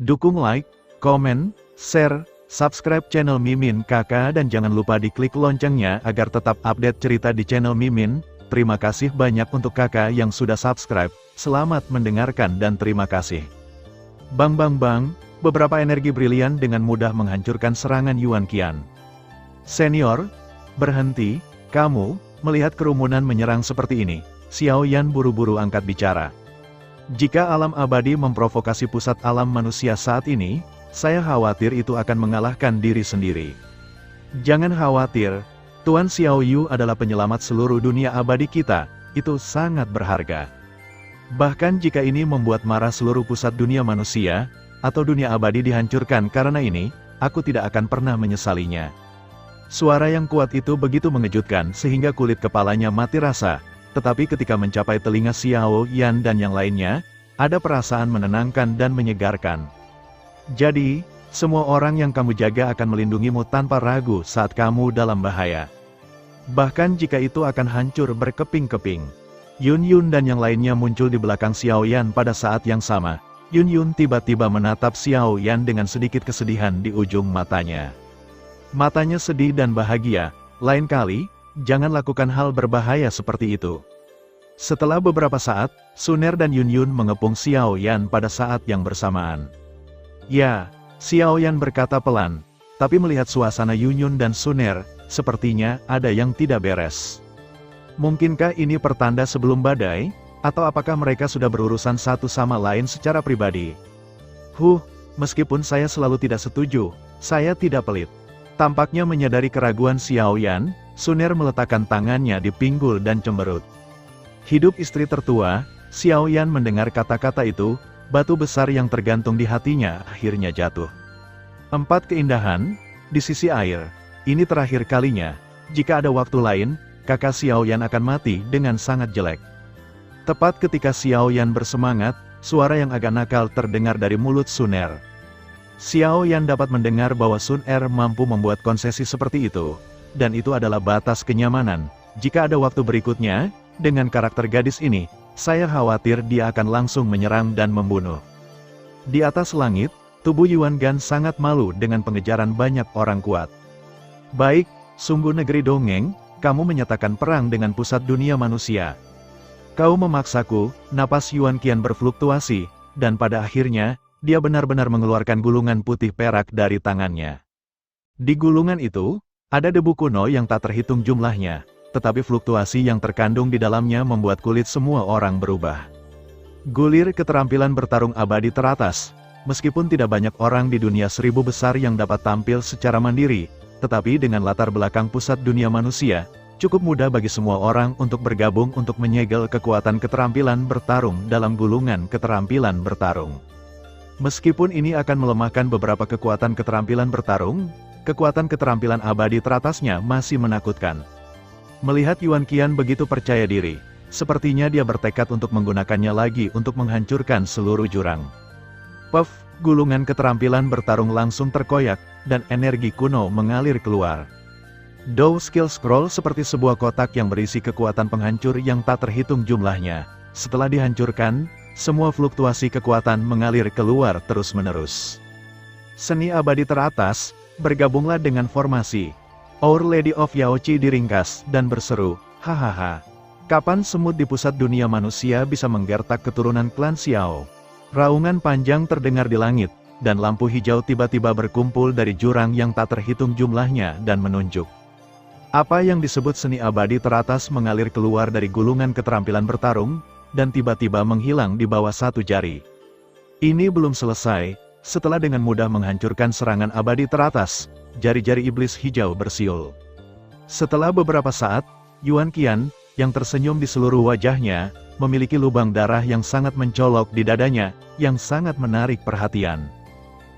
Dukung like, komen, share, subscribe channel Mimin Kakak dan jangan lupa diklik loncengnya agar tetap update cerita di channel Mimin. Terima kasih banyak untuk kakak yang sudah subscribe. Selamat mendengarkan dan terima kasih. Bang, beberapa energi brilian dengan mudah menghancurkan serangan Yuan Qian. Senior, berhenti, kamu, melihat kerumunan menyerang seperti ini. Xiao Yan buru-buru angkat bicara. Jika alam abadi memprovokasi pusat alam manusia saat ini, saya khawatir itu akan mengalahkan diri sendiri. Jangan khawatir, Tuan Xiao Yu adalah penyelamat seluruh dunia abadi kita, itu sangat berharga. Bahkan jika ini membuat marah seluruh pusat dunia manusia, atau dunia abadi dihancurkan karena ini, aku tidak akan pernah menyesalinya. Suara yang kuat itu begitu mengejutkan sehingga kulit kepalanya mati rasa, tetapi ketika mencapai telinga Xiao Yan dan yang lainnya, ada perasaan menenangkan dan menyegarkan. Jadi, semua orang yang kamu jaga akan melindungimu tanpa ragu saat kamu dalam bahaya. Bahkan jika itu akan hancur berkeping-keping. Yun dan yang lainnya muncul di belakang Xiao Yan pada saat yang sama. Yun tiba-tiba menatap Xiao Yan dengan sedikit kesedihan di ujung matanya. Matanya sedih dan bahagia, lain kali, jangan lakukan hal berbahaya seperti itu. Setelah beberapa saat, Suner dan Yun mengepung Xiao Yan pada saat yang bersamaan. Ya, Xiao Yan berkata pelan, tapi melihat suasana Yun dan Suner, sepertinya ada yang tidak beres. Mungkinkah ini pertanda sebelum badai, atau apakah mereka sudah berurusan satu sama lain secara pribadi? Meskipun saya selalu tidak setuju, saya tidak pelit. Tampaknya menyadari keraguan Xiao Yan, Suner meletakkan tangannya di pinggul dan cemberut. Hidup istri tertua, Xiao Yan mendengar kata-kata itu, batu besar yang tergantung di hatinya akhirnya jatuh. 4 keindahan, di sisi air. Ini terakhir kalinya, jika ada waktu lain, kakak Xiao Yan akan mati dengan sangat jelek. Tepat ketika Xiao Yan bersemangat, suara yang agak nakal terdengar dari mulut Suner. Xiao Yan dapat mendengar bahwa Suner mampu membuat konsesi seperti itu, dan itu adalah batas kenyamanan. Jika ada waktu berikutnya, dengan karakter gadis ini, saya khawatir dia akan langsung menyerang dan membunuh. Di atas langit, tubuh Yuan Gan sangat malu dengan pengejaran banyak orang kuat. Baik, sungguh negeri dongeng, kamu menyatakan perang dengan pusat dunia manusia. Kau memaksaku, napas Yuan Qian berfluktuasi, dan pada akhirnya, dia benar-benar mengeluarkan gulungan putih perak dari tangannya. Di gulungan itu, ada debu kuno yang tak terhitung jumlahnya, tetapi fluktuasi yang terkandung di dalamnya membuat kulit semua orang berubah. Gulir keterampilan bertarung abadi teratas, meskipun tidak banyak orang di dunia 1000 besar yang dapat tampil secara mandiri, tetapi dengan latar belakang pusat dunia manusia, cukup mudah bagi semua orang untuk bergabung untuk menyegel kekuatan keterampilan bertarung dalam gulungan keterampilan bertarung. Meskipun ini akan melemahkan beberapa kekuatan keterampilan bertarung, kekuatan keterampilan abadi teratasnya masih menakutkan. Melihat Yuan Qian begitu percaya diri, sepertinya dia bertekad untuk menggunakannya lagi untuk menghancurkan seluruh jurang. Puff, gulungan keterampilan bertarung langsung terkoyak, dan energi kuno mengalir keluar. Dou Skill Scroll seperti sebuah kotak yang berisi kekuatan penghancur yang tak terhitung jumlahnya. Setelah dihancurkan, semua fluktuasi kekuatan mengalir keluar terus-menerus. Seni abadi teratas, bergabunglah dengan formasi. Our Lady of Yaoqi diringkas, dan berseru, hahaha. Kapan semut di pusat dunia manusia bisa menggertak keturunan klan Xiao? Raungan panjang terdengar di langit, dan lampu hijau tiba-tiba berkumpul dari jurang yang tak terhitung jumlahnya dan menunjuk. Apa yang disebut seni abadi teratas mengalir keluar dari gulungan keterampilan bertarung, dan tiba-tiba menghilang di bawah satu jari. Ini belum selesai, setelah dengan mudah menghancurkan serangan abadi teratas, jari-jari iblis hijau bersiul. Setelah beberapa saat, Yuan Qian, yang tersenyum di seluruh wajahnya, memiliki lubang darah yang sangat mencolok di dadanya, yang sangat menarik perhatian.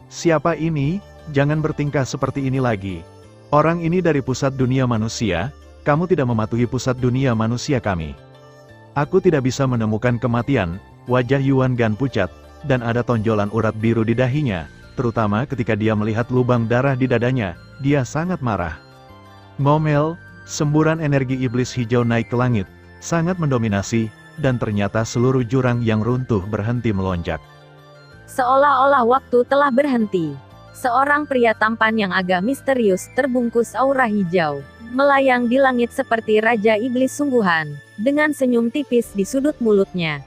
Siapa ini? Jangan bertingkah seperti ini lagi. Orang ini dari pusat dunia manusia, kamu tidak mematuhi pusat dunia manusia kami. Aku tidak bisa menemukan kematian, wajah Yuan Gan pucat, dan ada tonjolan urat biru di dahinya, terutama ketika dia melihat lubang darah di dadanya, dia sangat marah. Ngomel, semburan energi iblis hijau naik ke langit, sangat mendominasi, dan ternyata seluruh jurang yang runtuh berhenti melonjak. Seolah-olah waktu telah berhenti. Seorang pria tampan yang agak misterius, terbungkus aura hijau, melayang di langit seperti Raja Iblis sungguhan, dengan senyum tipis di sudut mulutnya.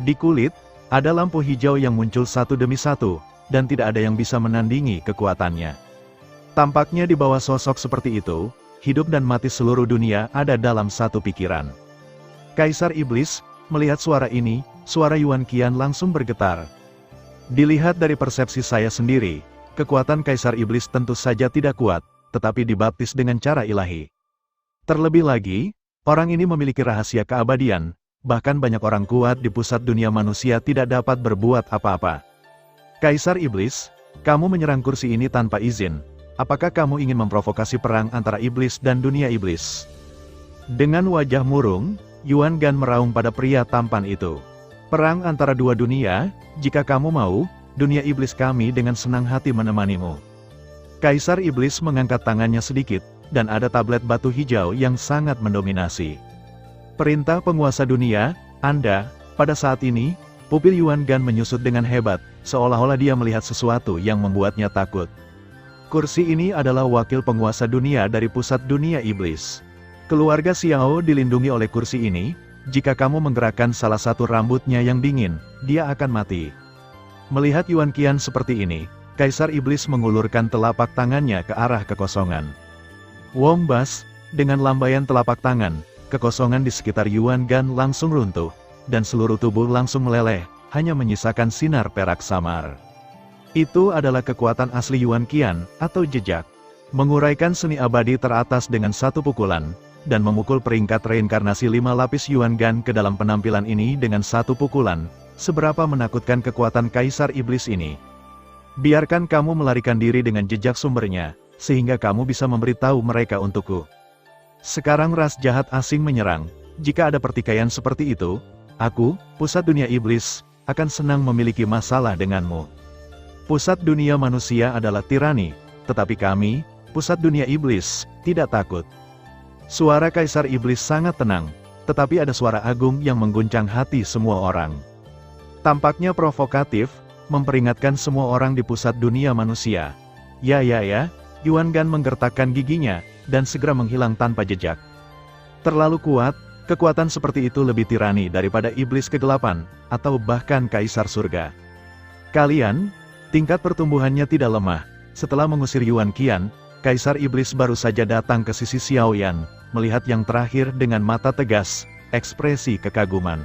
Di kulit, ada lampu hijau yang muncul satu demi satu, dan tidak ada yang bisa menandingi kekuatannya. Tampaknya di bawah sosok seperti itu, hidup dan mati seluruh dunia ada dalam satu pikiran. Kaisar Iblis melihat suara ini, suara Yuan Qian langsung bergetar. Dilihat dari persepsi saya sendiri, kekuatan Kaisar Iblis tentu saja tidak kuat, tetapi dibaptis dengan cara ilahi. Terlebih lagi, orang ini memiliki rahasia keabadian, bahkan banyak orang kuat di pusat dunia manusia tidak dapat berbuat apa-apa. Kaisar Iblis, kamu menyerang kursi ini tanpa izin. Apakah kamu ingin memprovokasi perang antara iblis dan dunia iblis? Dengan wajah murung, Yuan Gan meraung pada pria tampan itu. Perang antara dua dunia, jika kamu mau, dunia iblis kami dengan senang hati menemanimu. Kaisar Iblis mengangkat tangannya sedikit, dan ada tablet batu hijau yang sangat mendominasi. Perintah penguasa dunia, Anda, pada saat ini, pupil Yuan Gan menyusut dengan hebat, seolah-olah dia melihat sesuatu yang membuatnya takut. Kursi ini adalah wakil penguasa dunia dari pusat dunia iblis. Keluarga Xiao dilindungi oleh kursi ini, jika kamu menggerakkan salah satu rambutnya yang dingin, dia akan mati. Melihat Yuan Qian seperti ini, Kaisar Iblis mengulurkan telapak tangannya ke arah kekosongan. Wong Bas, dengan lambaian telapak tangan, kekosongan di sekitar Yuan Gan langsung runtuh, dan seluruh tubuh langsung meleleh, hanya menyisakan sinar perak samar. Itu adalah kekuatan asli Yuan Qian, atau jejak. Menguraikan seni abadi teratas dengan satu pukulan, dan memukul peringkat reinkarnasi 5 lapis Yuan Gan ke dalam penampilan ini dengan satu pukulan, seberapa menakutkan kekuatan Kaisar Iblis ini. Biarkan kamu melarikan diri dengan jejak sumbernya, sehingga kamu bisa memberitahu mereka untukku. Sekarang ras jahat asing menyerang, jika ada pertikaian seperti itu, aku, pusat dunia iblis, akan senang memiliki masalah denganmu. Pusat dunia manusia adalah tirani, tetapi kami, pusat dunia iblis, tidak takut. Suara Kaisar Iblis sangat tenang, tetapi ada suara agung yang mengguncang hati semua orang. Tampaknya provokatif, memperingatkan semua orang di pusat dunia manusia. Ya, Yuan Gan menggertakkan giginya, dan segera menghilang tanpa jejak. Terlalu kuat, kekuatan seperti itu lebih tirani daripada iblis kegelapan, atau bahkan Kaisar Surga. Kalian, tingkat pertumbuhannya tidak lemah. Setelah mengusir Yuan Qian, Kaisar Iblis baru saja datang ke sisi Xiaoyan, melihat yang terakhir dengan mata tegas, ekspresi kekaguman.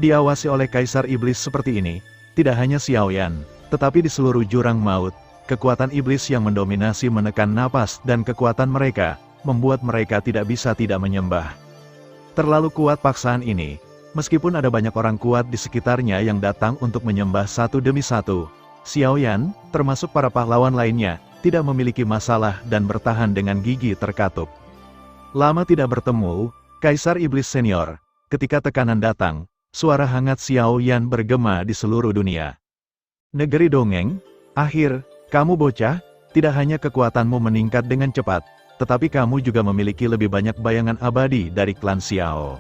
Diawasi oleh Kaisar Iblis seperti ini, tidak hanya Xiaoyan, tetapi di seluruh jurang maut, kekuatan iblis yang mendominasi menekan napas dan kekuatan mereka, membuat mereka tidak bisa tidak menyembah. Terlalu kuat paksaan ini, meskipun ada banyak orang kuat di sekitarnya yang datang untuk menyembah satu demi satu, Xiaoyan, termasuk para pahlawan lainnya, tidak memiliki masalah dan bertahan dengan gigi terkatup. Lama tidak bertemu, Kaisar Iblis Senior, ketika tekanan datang, suara hangat Xiaoyan bergema di seluruh dunia. Negeri dongeng, akhir, kamu bocah, tidak hanya kekuatanmu meningkat dengan cepat, tetapi kamu juga memiliki lebih banyak bayangan abadi dari klan Xiao.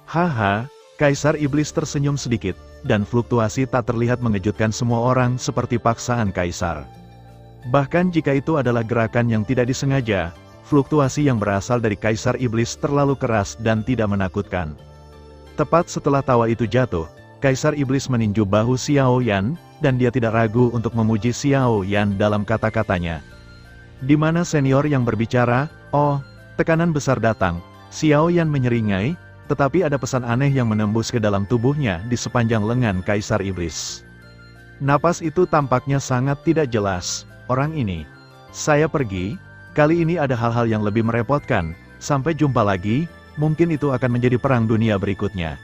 Haha, Kaisar Iblis tersenyum sedikit, dan fluktuasi tak terlihat mengejutkan semua orang seperti paksaan Kaisar. Bahkan jika itu adalah gerakan yang tidak disengaja, fluktuasi yang berasal dari Kaisar Iblis terlalu keras dan tidak menakutkan. Tepat setelah tawa itu jatuh, Kaisar Iblis meninju bahu Xiaoyan, dan dia tidak ragu untuk memuji Xiaoyan dalam kata-katanya. Di mana senior yang berbicara, tekanan besar datang, Xiaoyan menyeringai, tetapi ada pesan aneh yang menembus ke dalam tubuhnya di sepanjang lengan Kaisar Iblis. Napas itu tampaknya sangat tidak jelas, orang ini. Saya pergi, kali ini ada hal-hal yang lebih merepotkan, sampai jumpa lagi, mungkin itu akan menjadi perang dunia berikutnya.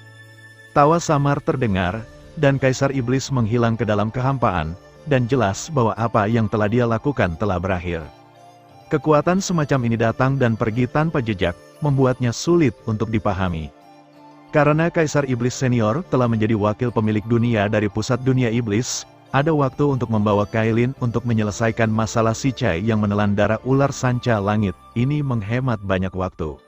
Tawa samar terdengar, dan Kaisar Iblis menghilang ke dalam kehampaan, dan jelas bahwa apa yang telah dia lakukan telah berakhir. Kekuatan semacam ini datang dan pergi tanpa jejak, membuatnya sulit untuk dipahami. Karena Kaisar Iblis Senior telah menjadi wakil pemilik dunia dari pusat dunia iblis, ada waktu untuk membawa Kailin untuk menyelesaikan masalah si Cai yang menelan darah ular sanca langit, ini menghemat banyak waktu.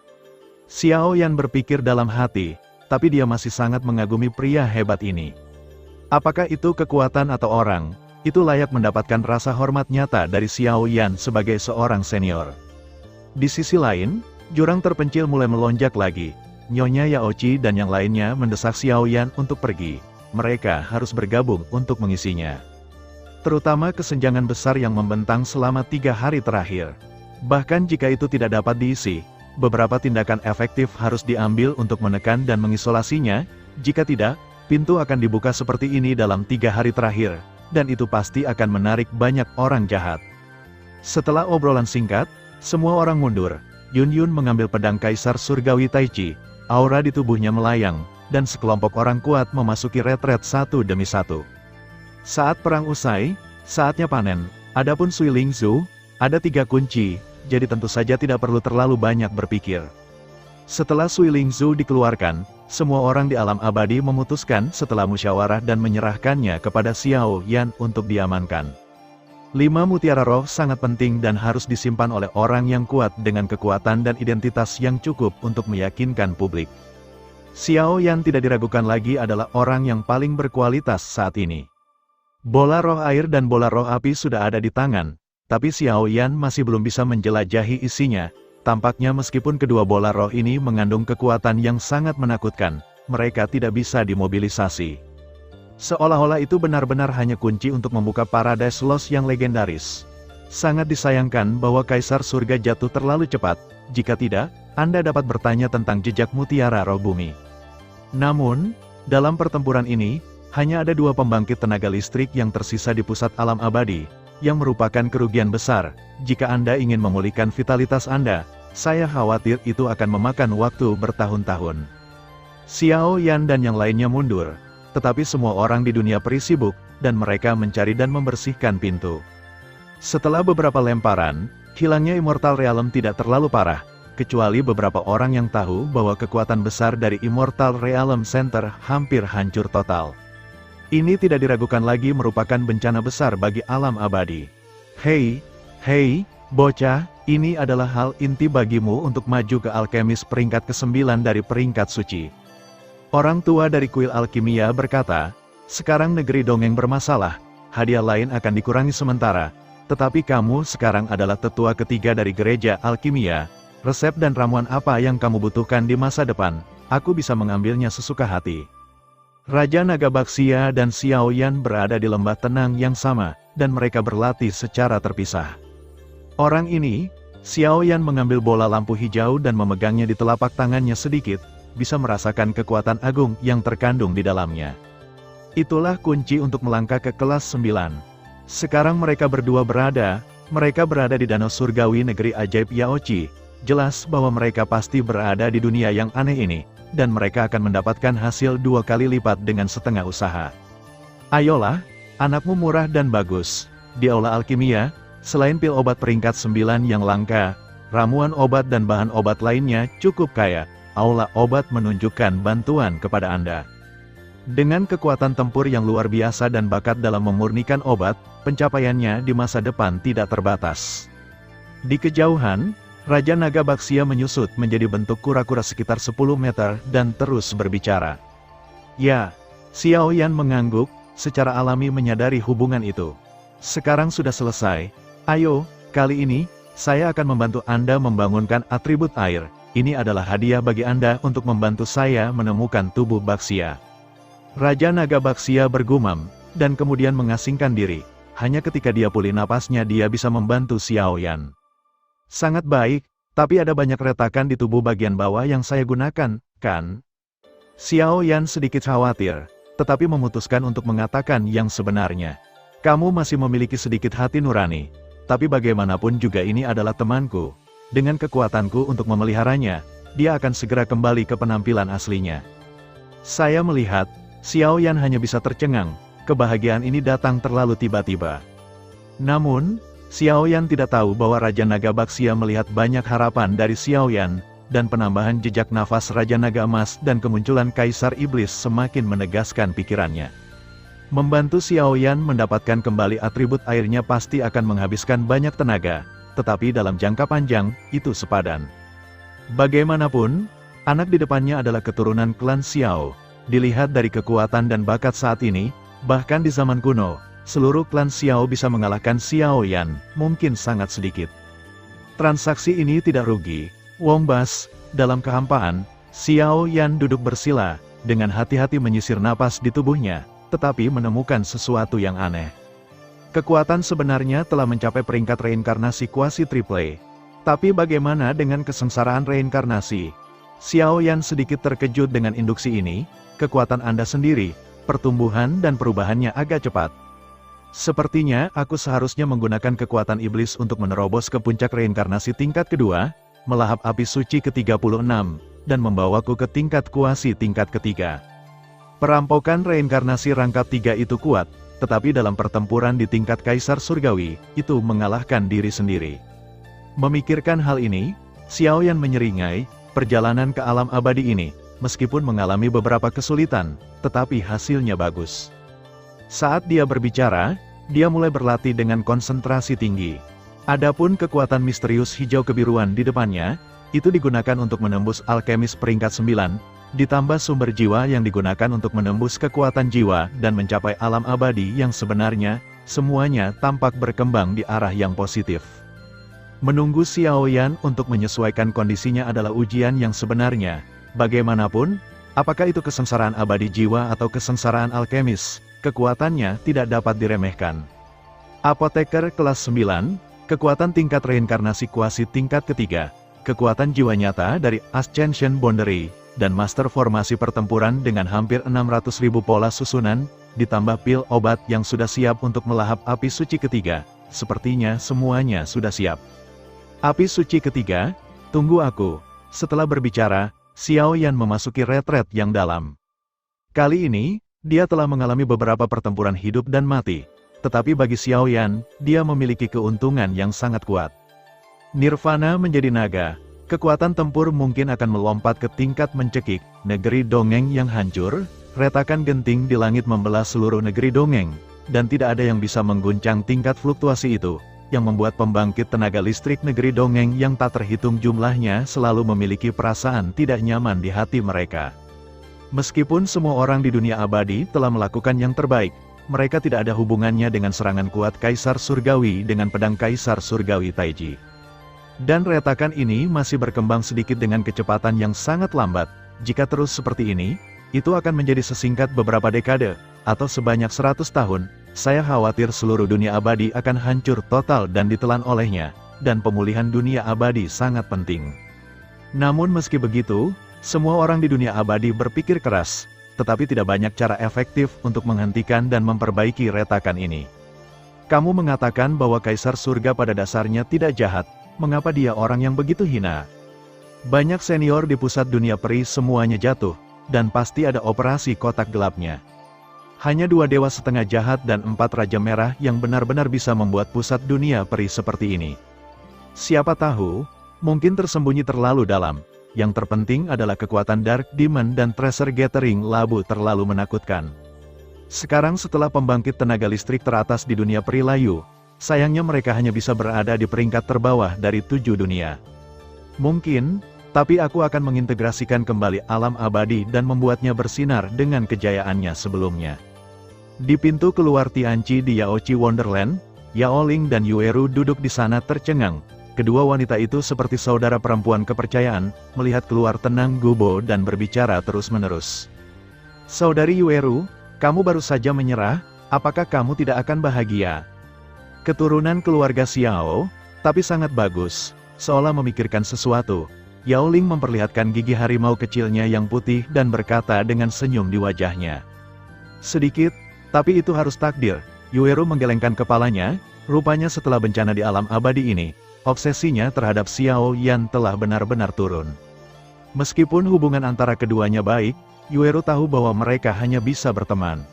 Xiaoyan berpikir dalam hati, tapi dia masih sangat mengagumi pria hebat ini. Apakah itu kekuatan atau orang? Itu layak mendapatkan rasa hormat nyata dari Xiao Yan sebagai seorang senior. Di sisi lain, jurang terpencil mulai melonjak lagi. Nyonya Yaochi dan yang lainnya mendesak Xiao Yan untuk pergi. Mereka harus bergabung untuk mengisinya. Terutama kesenjangan besar yang membentang selama 3 hari terakhir. Bahkan jika itu tidak dapat diisi, beberapa tindakan efektif harus diambil untuk menekan dan mengisolasinya. Jika tidak, pintu akan dibuka seperti ini dalam 3 hari terakhir, dan itu pasti akan menarik banyak orang jahat. Setelah obrolan singkat, semua orang mundur. Yun Yun mengambil pedang Kaisar Surgawi Taichi, aura di tubuhnya melayang, dan sekelompok orang kuat memasuki retret satu demi satu. Saat perang usai, saatnya panen. Adapun Sui Lingzu, ada 3 kunci, jadi tentu saja tidak perlu terlalu banyak berpikir. Setelah Sui Lingzu dikeluarkan, semua orang di alam abadi memutuskan setelah musyawarah dan menyerahkannya kepada Xiao Yan untuk diamankan. 5 mutiara roh sangat penting dan harus disimpan oleh orang yang kuat dengan kekuatan dan identitas yang cukup untuk meyakinkan publik. Xiao Yan tidak diragukan lagi adalah orang yang paling berkualitas saat ini. Bola roh air dan bola roh api sudah ada di tangan, tapi Xiao Yan masih belum bisa menjelajahi isinya. Tampaknya meskipun kedua bola roh ini mengandung kekuatan yang sangat menakutkan, mereka tidak bisa dimobilisasi. Seolah-olah itu benar-benar hanya kunci untuk membuka Paradise Lost yang legendaris. Sangat disayangkan bahwa Kaisar Surga jatuh terlalu cepat. Jika tidak, Anda dapat bertanya tentang jejak mutiara roh bumi. Namun, dalam pertempuran ini, hanya ada 2 pembangkit tenaga listrik yang tersisa di pusat alam abadi, yang merupakan kerugian besar. Jika Anda ingin memulihkan vitalitas Anda, saya khawatir itu akan memakan waktu bertahun-tahun. Xiao Yan dan yang lainnya mundur, tetapi semua orang di dunia peri sibuk, dan mereka mencari dan membersihkan pintu. Setelah beberapa lemparan, hilangnya Immortal Realm tidak terlalu parah, kecuali beberapa orang yang tahu bahwa kekuatan besar dari Immortal Realm Center hampir hancur total. Ini tidak diragukan lagi merupakan bencana besar bagi alam abadi. Hei, bocah, ini adalah hal inti bagimu untuk maju ke alkemis peringkat ke-9 dari peringkat suci. Orang tua dari kuil alkimia berkata, sekarang negeri dongeng bermasalah, hadiah lain akan dikurangi sementara, tetapi kamu sekarang adalah tetua ketiga dari gereja alkimia. Resep dan ramuan apa yang kamu butuhkan di masa depan, aku bisa mengambilnya sesuka hati. Raja Naga Baxia dan Xiao Yan berada di lembah tenang yang sama, dan mereka berlatih secara terpisah. Orang ini, Xiao Yan mengambil bola lampu hijau dan memegangnya di telapak tangannya sedikit, bisa merasakan kekuatan agung yang terkandung di dalamnya. Itulah kunci untuk melangkah ke kelas 9. Sekarang mereka berdua berada di danau surgawi negeri ajaib Yaochi. Jelas bahwa mereka pasti berada di dunia yang aneh ini, dan mereka akan mendapatkan hasil 2 kali lipat dengan setengah usaha. Ayolah, anakmu murah dan bagus. Di aula alkimia, selain pil obat peringkat 9 yang langka, ramuan obat dan bahan obat lainnya cukup kaya. Aula obat menunjukkan bantuan kepada Anda. Dengan kekuatan tempur yang luar biasa dan bakat dalam memurnikan obat, pencapaiannya di masa depan tidak terbatas. Di kejauhan, Raja Naga Baxia menyusut menjadi bentuk kura-kura sekitar 10 meter dan terus berbicara. Ya, Xiao Yan mengangguk, secara alami menyadari hubungan itu. Sekarang sudah selesai. Ayo, kali ini, saya akan membantu Anda membangunkan atribut air. Ini adalah hadiah bagi Anda untuk membantu saya menemukan tubuh Baxia. Raja Naga Baxia bergumam, dan kemudian mengasingkan diri. Hanya ketika dia pulih napasnya dia bisa membantu Xiao Yan. Sangat baik, tapi ada banyak retakan di tubuh bagian bawah yang saya gunakan, kan? Xiao Yan sedikit khawatir, tetapi memutuskan untuk mengatakan yang sebenarnya. Kamu masih memiliki sedikit hati nurani, tapi bagaimanapun juga ini adalah temanku. Dengan kekuatanku untuk memeliharanya, dia akan segera kembali ke penampilan aslinya. Saya melihat, Xiao Yan hanya bisa tercengang, kebahagiaan ini datang terlalu tiba-tiba. Namun, Xiao Yan tidak tahu bahwa Raja Naga Baxia melihat banyak harapan dari Xiao Yan, dan penambahan jejak nafas Raja Naga Emas dan kemunculan Kaisar Iblis semakin menegaskan pikirannya. Membantu Xiao Yan mendapatkan kembali atribut airnya pasti akan menghabiskan banyak tenaga, tetapi dalam jangka panjang, itu sepadan. Bagaimanapun, anak di depannya adalah keturunan klan Xiao. Dilihat dari kekuatan dan bakat saat ini, Bahkan di zaman kuno, seluruh klan Xiao bisa mengalahkan Xiao Yan, mungkin sangat sedikit. Transaksi ini tidak rugi. Wombas, dalam kehampaan, Xiao Yan duduk bersila, dengan hati-hati menyisir napas di tubuhnya, tetapi menemukan sesuatu yang aneh. Kekuatan sebenarnya telah mencapai peringkat reinkarnasi kuasi triple. Tapi bagaimana dengan kesengsaraan reinkarnasi? Xiao Yan sedikit terkejut dengan induksi ini. Kekuatan Anda sendiri, pertumbuhan dan perubahannya agak cepat. Sepertinya aku seharusnya menggunakan kekuatan iblis untuk menerobos ke puncak reinkarnasi tingkat kedua, melahap api suci ke-36, dan membawaku ke tingkat kuasi tingkat ketiga. Perampokan reinkarnasi rangkap 3 itu kuat, tetapi dalam pertempuran di tingkat Kaisar Surgawi, itu mengalahkan diri sendiri. Memikirkan hal ini, Xiao Yan menyeringai. Perjalanan ke alam abadi ini, meskipun mengalami beberapa kesulitan, tetapi hasilnya bagus. Saat dia berbicara, dia mulai berlatih dengan konsentrasi tinggi. Adapun kekuatan misterius hijau kebiruan di depannya, itu digunakan untuk menembus alkemis peringkat 9, ditambah sumber jiwa yang digunakan untuk menembus kekuatan jiwa dan mencapai alam abadi yang sebenarnya, semuanya tampak berkembang di arah yang positif. Menunggu Xiao Yan untuk menyesuaikan kondisinya adalah ujian yang sebenarnya. Bagaimanapun, apakah itu kesengsaraan abadi jiwa atau kesengsaraan alkemis, kekuatannya tidak dapat diremehkan. Apoteker kelas 9, kekuatan tingkat reinkarnasi kuasi tingkat ketiga, kekuatan jiwa nyata dari Ascension Boundary, dan master formasi pertempuran dengan hampir 600.000 pola susunan, ditambah pil obat yang sudah siap untuk melahap api suci ketiga. Sepertinya semuanya sudah siap. Api suci ketiga, tunggu aku. Setelah berbicara, Xiao Yan memasuki retret yang dalam. Kali ini, dia telah mengalami beberapa pertempuran hidup dan mati. Tetapi bagi Xiao Yan, dia memiliki keuntungan yang sangat kuat. Nirvana menjadi naga. Kekuatan tempur mungkin akan melompat ke tingkat mencekik, negeri dongeng yang hancur, retakan genting di langit membelah seluruh negeri dongeng, dan tidak ada yang bisa mengguncang tingkat fluktuasi itu, yang membuat pembangkit tenaga listrik negeri dongeng yang tak terhitung jumlahnya selalu memiliki perasaan tidak nyaman di hati mereka. Meskipun semua orang di dunia abadi telah melakukan yang terbaik, mereka tidak ada hubungannya dengan serangan kuat Kaisar Surgawi dengan pedang Kaisar Surgawi Taiji. Dan retakan ini masih berkembang sedikit dengan kecepatan yang sangat lambat. Jika terus seperti ini, itu akan menjadi sesingkat beberapa dekade, atau sebanyak 100 tahun. Saya khawatir seluruh dunia abadi akan hancur total dan ditelan olehnya, dan pemulihan dunia abadi sangat penting. Namun meski begitu, semua orang di dunia abadi berpikir keras, tetapi tidak banyak cara efektif untuk menghentikan dan memperbaiki retakan ini. Kamu mengatakan bahwa Kaisar Surga pada dasarnya tidak jahat. Mengapa dia orang yang begitu hina? Banyak senior di pusat dunia peri semuanya jatuh, dan pasti ada operasi kotak gelapnya. Hanya 2 dewa setengah jahat dan 4 raja merah yang benar-benar bisa membuat pusat dunia peri seperti ini. Siapa tahu, mungkin tersembunyi terlalu dalam. Yang terpenting adalah kekuatan Dark Demon dan Treasure Gathering Labu terlalu menakutkan. Sekarang setelah pembangkit tenaga listrik teratas di dunia peri layu, sayangnya mereka hanya bisa berada di peringkat terbawah dari 7 dunia. Mungkin, tapi aku akan mengintegrasikan kembali alam abadi dan membuatnya bersinar dengan kejayaannya sebelumnya. Di pintu keluar Tianqi di Yaochi Wonderland, Yao Ling dan Yueru duduk di sana tercengang. Kedua wanita itu seperti saudara perempuan kepercayaan, melihat keluar tenang gubo dan berbicara terus-menerus. Saudari Yueru, kamu baru saja menyerah, apakah kamu tidak akan bahagia? Keturunan keluarga Xiao, tapi sangat bagus, seolah memikirkan sesuatu. Yao Ling memperlihatkan gigi harimau kecilnya yang putih dan berkata dengan senyum di wajahnya. Sedikit, tapi itu harus takdir. Yueru menggelengkan kepalanya, rupanya setelah bencana di alam abadi ini, obsesinya terhadap Xiao Yan telah benar-benar turun. Meskipun hubungan antara keduanya baik, Yueru tahu bahwa mereka hanya bisa berteman.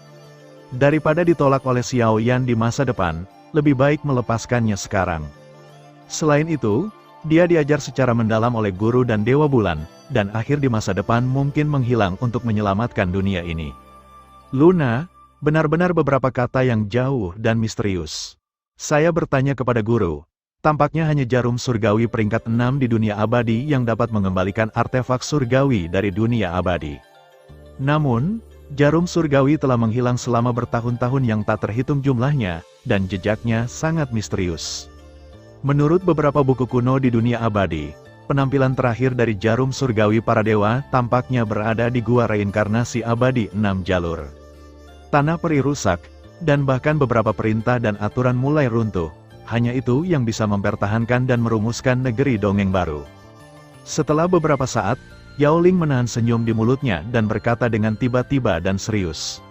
Daripada ditolak oleh Xiao Yan di masa depan, lebih baik melepaskannya sekarang. Selain itu, dia diajar secara mendalam oleh guru dan Dewa Bulan, dan akhir di masa depan mungkin menghilang untuk menyelamatkan dunia ini. Luna, benar-benar beberapa kata yang jauh dan misterius. Saya bertanya kepada guru, tampaknya hanya jarum surgawi peringkat 6 di dunia abadi yang dapat mengembalikan artefak surgawi dari dunia abadi. Namun, Jarum surgawi telah menghilang selama bertahun-tahun yang tak terhitung jumlahnya, dan jejaknya sangat misterius. Menurut beberapa buku kuno di dunia abadi, penampilan terakhir dari jarum surgawi para dewa tampaknya berada di gua reinkarnasi abadi 6 jalur. Tanah peri rusak, dan bahkan beberapa perintah dan aturan mulai runtuh. Hanya itu yang bisa mempertahankan dan merumuskan negeri dongeng baru. Setelah beberapa saat, Yao Ling menahan senyum di mulutnya dan berkata dengan tiba-tiba dan serius.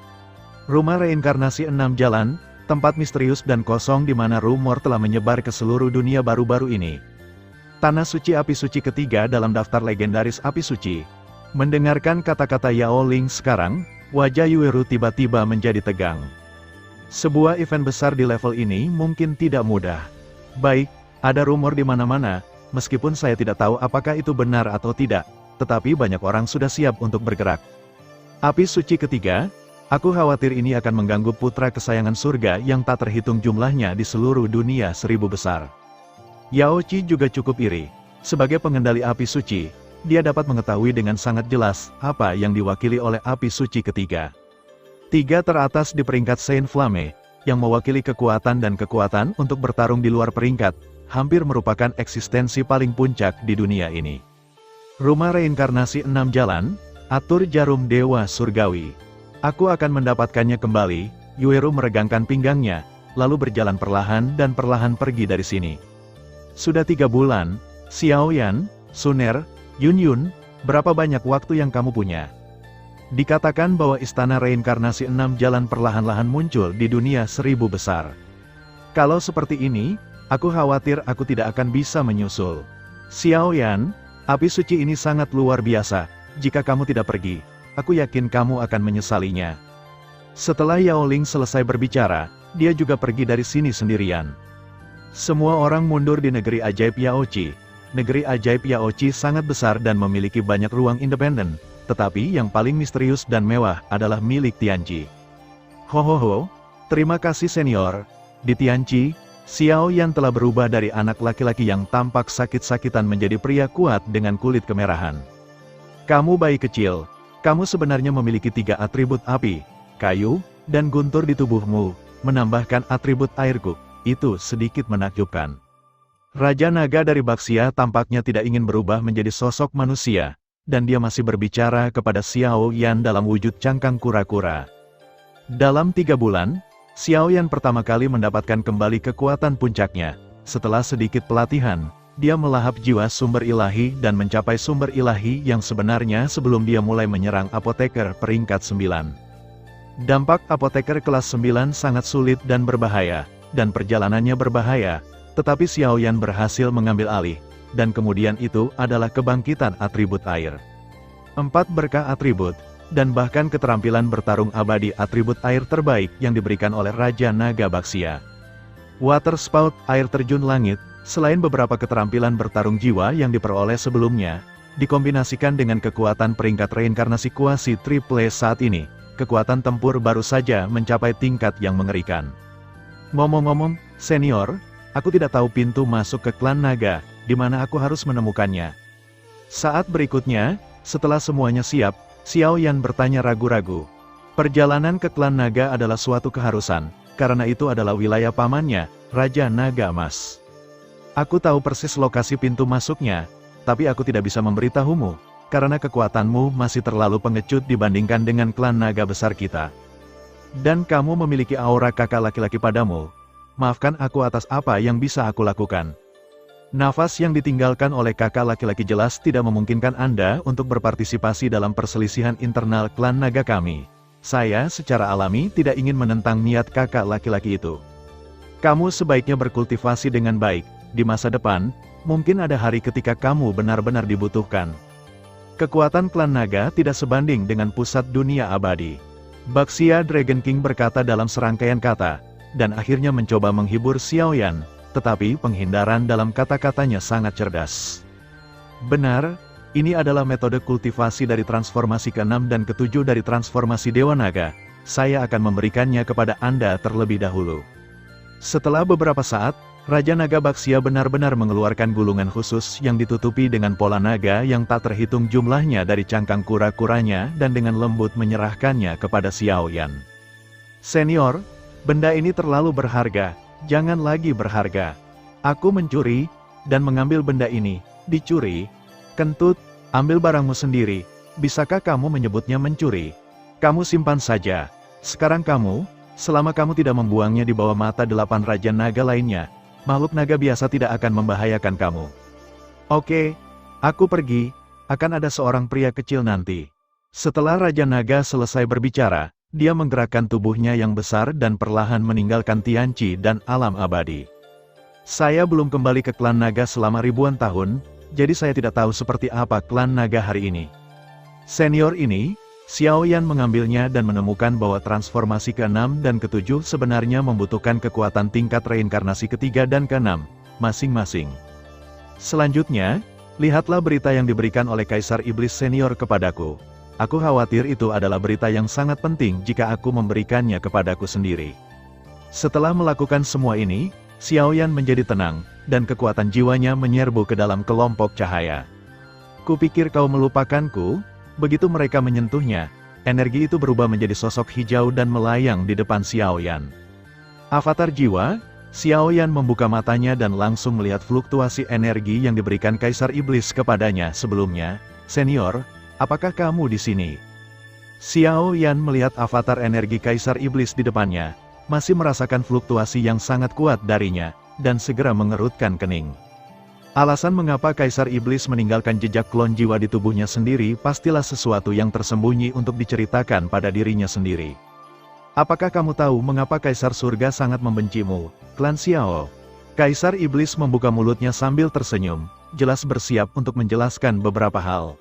Rumah reinkarnasi 6 jalan, tempat misterius dan kosong di mana rumor telah menyebar ke seluruh dunia baru-baru ini. Tanah suci api suci ketiga dalam daftar legendaris api suci. Mendengarkan kata-kata Yao Ling sekarang, wajah Yueru tiba-tiba menjadi tegang. Sebuah event besar di level ini mungkin tidak mudah. Baik, ada rumor di mana-mana, meskipun saya tidak tahu apakah itu benar atau tidak, tetapi banyak orang sudah siap untuk bergerak. Api suci ketiga, aku khawatir ini akan mengganggu putra kesayangan surga yang tak terhitung jumlahnya di seluruh dunia 1000 besar. Yao Qi juga cukup iri. Sebagai pengendali api suci, dia dapat mengetahui dengan sangat jelas apa yang diwakili oleh api suci ketiga. 3 teratas di peringkat Saint Flamme, yang mewakili kekuatan dan kekuatan untuk bertarung di luar peringkat, hampir merupakan eksistensi paling puncak di dunia ini. Rumah reinkarnasi 6 jalan, atur jarum dewa surgawi. Aku akan mendapatkannya kembali. Yueru meregangkan pinggangnya, lalu berjalan perlahan dan perlahan pergi dari sini. Sudah 3 bulan, Xiao Yan, Suner, Yun Yun, berapa banyak waktu yang kamu punya? Dikatakan bahwa istana reinkarnasi 6 jalan perlahan-lahan muncul di dunia 1000 besar. Kalau seperti ini, aku khawatir aku tidak akan bisa menyusul. Xiao Yan, api suci ini sangat luar biasa. Jika kamu tidak pergi, aku yakin kamu akan menyesalinya. Setelah Yao Ling selesai berbicara, dia juga pergi dari sini sendirian. Semua orang mundur di negeri ajaib Yao Qi. Negeri ajaib Yao Qi sangat besar dan memiliki banyak ruang independen. Tetapi yang paling misterius dan mewah adalah milik Tianqi. Hohoho, terima kasih senior. Di Tianqi, Xiao Yan telah berubah dari anak laki-laki yang tampak sakit-sakitan menjadi pria kuat dengan kulit kemerahan. Kamu bayi kecil, kamu sebenarnya memiliki 3 atribut api, kayu, dan guntur di tubuhmu, menambahkan atribut airku, itu sedikit menakjubkan. Raja Naga dari Baxia tampaknya tidak ingin berubah menjadi sosok manusia, dan dia masih berbicara kepada Xiao Yan dalam wujud cangkang kura-kura. Dalam 3 bulan, Xiao Yan pertama kali mendapatkan kembali kekuatan puncaknya. Setelah sedikit pelatihan, dia melahap jiwa sumber ilahi dan mencapai sumber ilahi yang sebenarnya sebelum dia mulai menyerang apoteker peringkat 9. Dampak apoteker kelas 9 sangat sulit dan berbahaya, dan perjalanannya berbahaya, tetapi Xiao Yan berhasil mengambil alih. Dan kemudian itu adalah kebangkitan atribut air. 4 berkah atribut, dan bahkan keterampilan bertarung abadi atribut air terbaik yang diberikan oleh Raja Naga Baxia. Water Spout, air terjun langit, selain beberapa keterampilan bertarung jiwa yang diperoleh sebelumnya, dikombinasikan dengan kekuatan peringkat reinkarnasi kuasi triple saat ini, kekuatan tempur baru saja mencapai tingkat yang mengerikan. Ngomong-ngomong, senior, aku tidak tahu pintu masuk ke klan naga, di mana aku harus menemukannya. Saat berikutnya, setelah semuanya siap, Xiao Yan bertanya ragu-ragu. Perjalanan ke klan naga adalah suatu keharusan, karena itu adalah wilayah pamannya, Raja Naga Emas. Aku tahu persis lokasi pintu masuknya, tapi aku tidak bisa memberitahumu, karena kekuatanmu masih terlalu pengecut dibandingkan dengan klan naga besar kita. Dan kamu memiliki aura kakak laki-laki padamu. Maafkan aku atas apa yang bisa aku lakukan. Nafas yang ditinggalkan oleh kakak laki-laki jelas tidak memungkinkan Anda untuk berpartisipasi dalam perselisihan internal klan naga kami. Saya secara alami tidak ingin menentang niat kakak laki-laki itu. Kamu sebaiknya berkultivasi dengan baik. Di masa depan, mungkin ada hari ketika kamu benar-benar dibutuhkan. Kekuatan klan naga tidak sebanding dengan pusat dunia abadi. Baxia Dragon King berkata dalam serangkaian kata, dan akhirnya mencoba menghibur Xiao Yan. Tetapi penghindaran dalam kata-katanya sangat cerdas. Benar, ini adalah metode kultivasi dari transformasi ke-6 dan ke-7 dari transformasi Dewa Naga. Saya akan memberikannya kepada Anda terlebih dahulu. Setelah beberapa saat, Raja Naga Baxia benar-benar mengeluarkan gulungan khusus yang ditutupi dengan pola naga yang tak terhitung jumlahnya dari cangkang kura-kuranya dan dengan lembut menyerahkannya kepada Xiao Yan. Senior, benda ini terlalu berharga, jangan lagi berharga. Aku mencuri, dan mengambil benda ini. Dicuri? Kentut, ambil barangmu sendiri. Bisakah kamu menyebutnya mencuri? Kamu simpan saja. Sekarang kamu, selama kamu tidak membuangnya di bawah mata 8 Raja Naga lainnya, makhluk naga biasa tidak akan membahayakan kamu. Oke, aku pergi, akan ada seorang pria kecil nanti. Setelah Raja Naga selesai berbicara, dia menggerakkan tubuhnya yang besar dan perlahan meninggalkan Tianqi dan alam abadi. Saya belum kembali ke klan naga selama ribuan tahun, jadi saya tidak tahu seperti apa klan naga hari ini. Senior ini, Xiao Yan mengambilnya dan menemukan bahwa transformasi ke-6 dan ke-7 sebenarnya membutuhkan kekuatan tingkat reinkarnasi ke-3 dan ke-6, masing-masing. Selanjutnya, lihatlah berita yang diberikan oleh Kaisar Iblis Senior kepadaku. Aku khawatir itu adalah berita yang sangat penting jika aku memberikannya kepadaku sendiri. Setelah melakukan semua ini, Xiao Yan menjadi tenang, dan kekuatan jiwanya menyerbu ke dalam kelompok cahaya. Kupikir kau melupakanku. Begitu mereka menyentuhnya, energi itu berubah menjadi sosok hijau dan melayang di depan Xiao Yan. Avatar jiwa, Xiao Yan membuka matanya dan langsung melihat fluktuasi energi yang diberikan Kaisar Iblis kepadanya sebelumnya. Senior, apakah kamu di sini? Xiao Yan melihat avatar energi Kaisar Iblis di depannya, masih merasakan fluktuasi yang sangat kuat darinya, dan segera mengerutkan kening. Alasan mengapa Kaisar Iblis meninggalkan jejak klon jiwa di tubuhnya sendiri pastilah sesuatu yang tersembunyi untuk diceritakan pada dirinya sendiri. Apakah kamu tahu mengapa Kaisar Surga sangat membencimu, klan Xiao? Kaisar Iblis membuka mulutnya sambil tersenyum, jelas bersiap untuk menjelaskan beberapa hal.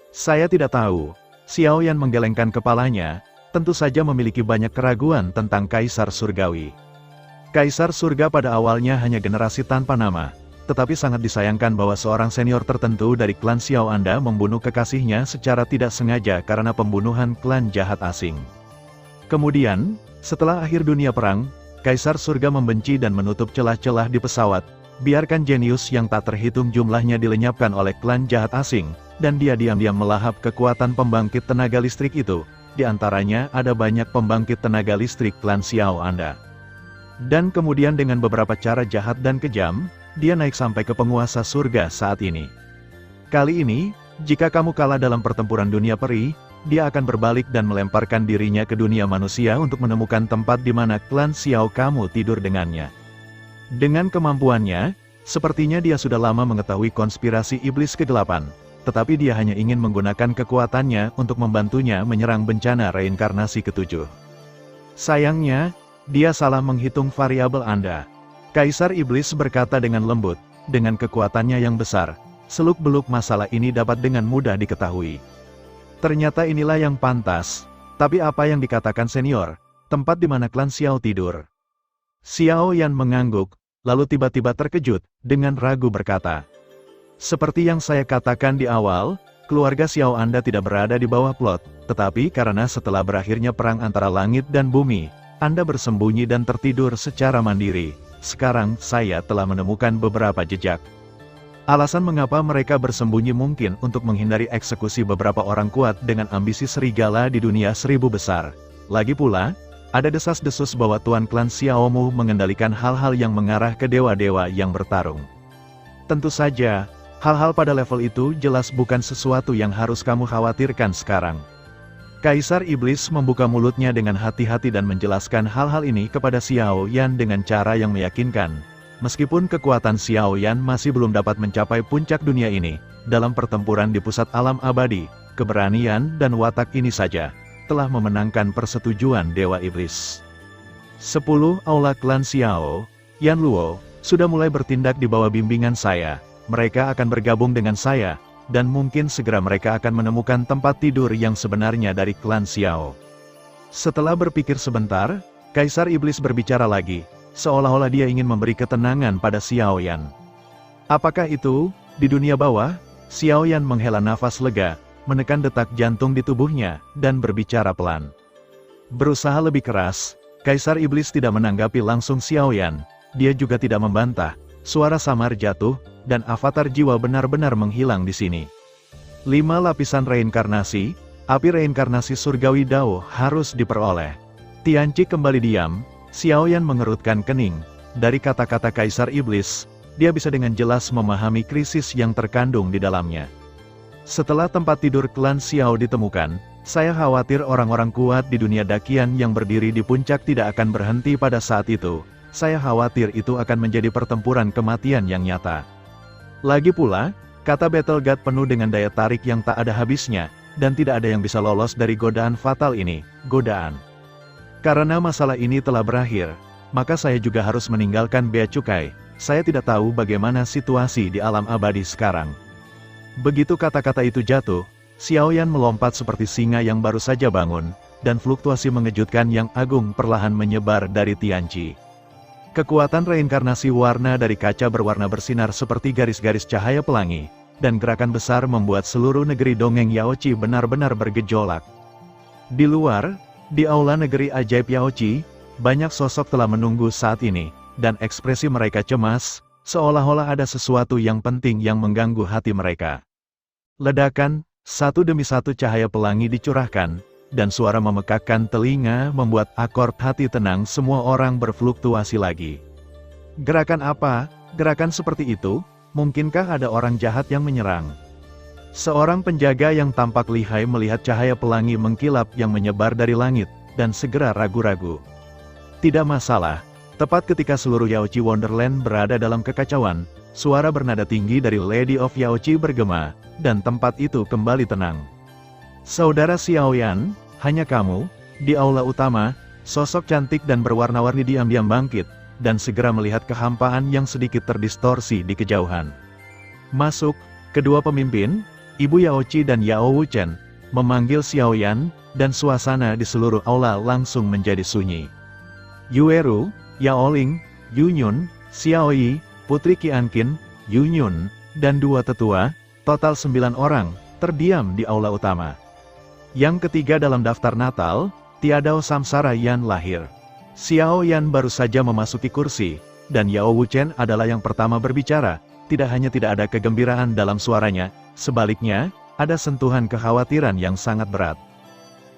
Saya tidak tahu. Xiao Yan menggelengkan kepalanya, tentu saja memiliki banyak keraguan tentang Kaisar Surgawi. Kaisar Surga pada awalnya hanya generasi tanpa nama. Tetapi sangat disayangkan bahwa seorang senior tertentu dari klan Xiao Anda membunuh kekasihnya secara tidak sengaja karena pembunuhan klan jahat asing. Kemudian, setelah akhir dunia perang, Kaisar Surga membenci dan menutup celah-celah di pesawat, biarkan jenius yang tak terhitung jumlahnya dilenyapkan oleh klan jahat asing, dan dia diam-diam melahap kekuatan pembangkit tenaga listrik itu, di antaranya ada banyak pembangkit tenaga listrik klan Xiao Anda. Dan kemudian dengan beberapa cara jahat dan kejam, dia naik sampai ke penguasa surga saat ini. Kali ini, jika kamu kalah dalam pertempuran dunia peri, dia akan berbalik dan melemparkan dirinya ke dunia manusia untuk menemukan tempat di mana klan Xiao kamu tidur dengannya. Dengan kemampuannya, sepertinya dia sudah lama mengetahui konspirasi iblis kegelapan, tetapi dia hanya ingin menggunakan kekuatannya untuk membantunya menyerang bencana reinkarnasi ke-7. Sayangnya, dia salah menghitung variabel Anda. Kaisar Iblis berkata dengan lembut, dengan kekuatannya yang besar, seluk-beluk masalah ini dapat dengan mudah diketahui. Ternyata inilah yang pantas, tapi apa yang dikatakan senior, tempat di mana klan Xiao tidur? Xiao Yan mengangguk, lalu tiba-tiba terkejut, dengan ragu berkata, seperti yang saya katakan di awal, keluarga Xiao Anda tidak berada di bawah plot, tetapi karena setelah berakhirnya perang antara langit dan bumi, Anda bersembunyi dan tertidur secara mandiri. Sekarang, saya telah menemukan beberapa jejak. Alasan mengapa mereka bersembunyi mungkin untuk menghindari eksekusi beberapa orang kuat dengan ambisi serigala di dunia 1000 besar. Lagi pula, ada desas-desus bahwa Tuan Klan Xiaomu mengendalikan hal-hal yang mengarah ke dewa-dewa yang bertarung. Tentu saja, hal-hal pada level itu jelas bukan sesuatu yang harus kamu khawatirkan sekarang. Kaisar Iblis membuka mulutnya dengan hati-hati dan menjelaskan hal-hal ini kepada Xiao Yan dengan cara yang meyakinkan. Meskipun kekuatan Xiao Yan masih belum dapat mencapai puncak dunia ini, dalam pertempuran di pusat alam abadi, keberanian dan watak ini saja telah memenangkan persetujuan Dewa Iblis. 10 Aula Klan Xiao, Yan Luo, sudah mulai bertindak di bawah bimbingan saya. Mereka akan bergabung dengan saya, dan mungkin segera mereka akan menemukan tempat tidur yang sebenarnya dari klan Xiao. Setelah berpikir sebentar, Kaisar Iblis berbicara lagi, seolah-olah dia ingin memberi ketenangan pada Xiao Yan. Apakah itu, di dunia bawah? Xiao Yan menghela nafas lega, menekan detak jantung di tubuhnya, dan berbicara pelan. Berusaha lebih keras, Kaisar Iblis tidak menanggapi langsung Xiao Yan, dia juga tidak membantah. Suara samar jatuh, dan avatar jiwa benar-benar menghilang di sini. 5 lapisan reinkarnasi, api reinkarnasi surgawi Dao harus diperoleh. Tianqi kembali diam, Xiaoyan mengerutkan kening. Dari kata-kata Kaisar Iblis, dia bisa dengan jelas memahami krisis yang terkandung di dalamnya. Setelah tempat tidur klan Xiao ditemukan, saya khawatir orang-orang kuat di dunia dakian yang berdiri di puncak tidak akan berhenti pada saat itu. Saya khawatir itu akan menjadi pertempuran kematian yang nyata. Lagi pula, kata Battle God penuh dengan daya tarik yang tak ada habisnya, dan tidak ada yang bisa lolos dari godaan fatal ini, godaan. Karena masalah ini telah berakhir, maka saya juga harus meninggalkan Bea Cukai. Saya tidak tahu bagaimana situasi di alam abadi sekarang. Begitu kata-kata itu jatuh, Xiaoyan melompat seperti singa yang baru saja bangun, dan fluktuasi mengejutkan yang agung perlahan menyebar dari Tianqi. Kekuatan reinkarnasi warna dari kaca berwarna bersinar seperti garis-garis cahaya pelangi, dan gerakan besar membuat seluruh negeri dongeng Yaoqi benar-benar bergejolak. Di luar, di aula negeri ajaib Yaoqi, banyak sosok telah menunggu saat ini, dan ekspresi mereka cemas, seolah-olah ada sesuatu yang penting yang mengganggu hati mereka. Ledakan, satu demi satu cahaya pelangi dicurahkan, dan suara memekakkan telinga membuat akord hati tenang semua orang berfluktuasi lagi. Gerakan apa? Gerakan seperti itu? Mungkinkah ada orang jahat yang menyerang? Seorang penjaga yang tampak lihai melihat cahaya pelangi mengkilap yang menyebar dari langit, dan segera ragu-ragu. Tidak masalah, tepat ketika seluruh Yaoqi Wonderland berada dalam kekacauan, suara bernada tinggi dari Lady of Yaoqi bergema, dan tempat itu kembali tenang. Saudara Xiaoyan, hanya kamu, di aula utama, sosok cantik dan berwarna-warni diam-diam bangkit, dan segera melihat kehampaan yang sedikit terdistorsi di kejauhan. Masuk, kedua pemimpin, Ibu Yaoqi dan Yao Wuchen, memanggil Xiaoyan, dan suasana di seluruh aula langsung menjadi sunyi. Yueru, Yaoling, Yunyun, Xiaoyi, Putri Qianqin, Yunyun, dan dua tetua, total 9 orang, terdiam di aula utama. Yang ketiga dalam daftar Natal, Tiadao Samsara Yan lahir. Xiaoyan baru saja memasuki kursi, dan Yao Wuchen adalah yang pertama berbicara. Tidak hanya tidak ada kegembiraan dalam suaranya, sebaliknya, ada sentuhan kekhawatiran yang sangat berat.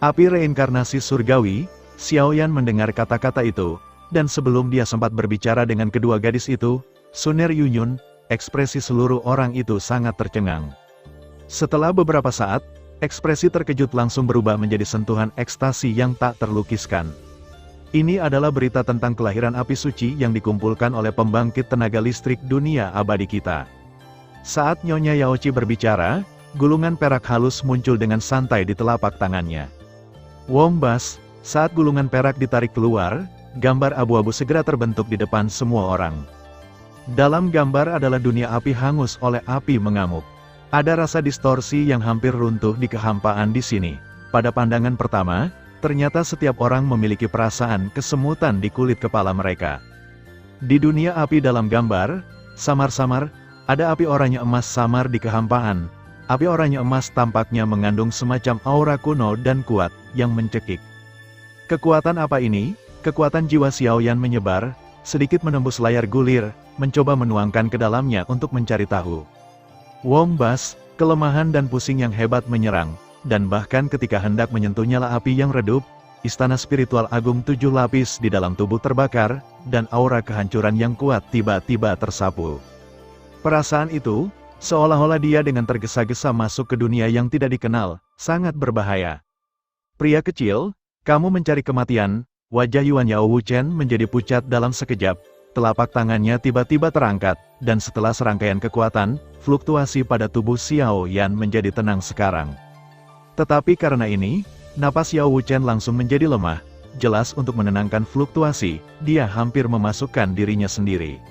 Api reinkarnasi surgawi, Xiaoyan mendengar kata-kata itu, dan sebelum dia sempat berbicara dengan kedua gadis itu, Suner Yunyun, ekspresi seluruh orang itu sangat tercengang. Setelah beberapa saat, ekspresi terkejut langsung berubah menjadi sentuhan ekstasi yang tak terlukiskan. Ini adalah berita tentang kelahiran api suci yang dikumpulkan oleh pembangkit tenaga listrik dunia abadi kita. Saat Nyonya Yaoqi berbicara, gulungan perak halus muncul dengan santai di telapak tangannya. Wombas, saat gulungan perak ditarik keluar, gambar abu-abu segera terbentuk di depan semua orang. Dalam gambar adalah dunia api hangus oleh api mengamuk. Ada rasa distorsi yang hampir runtuh di kehampaan di sini. Pada pandangan pertama, ternyata setiap orang memiliki perasaan kesemutan di kulit kepala mereka. Di dunia api dalam gambar, samar-samar, ada api oranye emas samar di kehampaan. Api oranye emas tampaknya mengandung semacam aura kuno dan kuat, yang mencekik. Kekuatan apa ini? Kekuatan jiwa Xiaoyan menyebar, sedikit menembus layar gulir, mencoba menuangkan ke dalamnya untuk mencari tahu. Wombas, kelemahan dan pusing yang hebat menyerang, dan bahkan ketika hendak menyentuh nyala api yang redup, istana spiritual agung 7 lapis di dalam tubuh terbakar, dan aura kehancuran yang kuat tiba-tiba tersapu. Perasaan itu, seolah-olah dia dengan tergesa-gesa masuk ke dunia yang tidak dikenal, sangat berbahaya. Pria kecil, kamu mencari kematian. Wajah Yuan Yao Wuchen menjadi pucat dalam sekejap, telapak tangannya tiba-tiba terangkat, dan setelah serangkaian kekuatan, fluktuasi pada tubuh Xiaoyan menjadi tenang sekarang. Tetapi karena ini, napas Yao Wuchen langsung menjadi lemah, jelas untuk menenangkan fluktuasi, dia hampir memasukkan dirinya sendiri.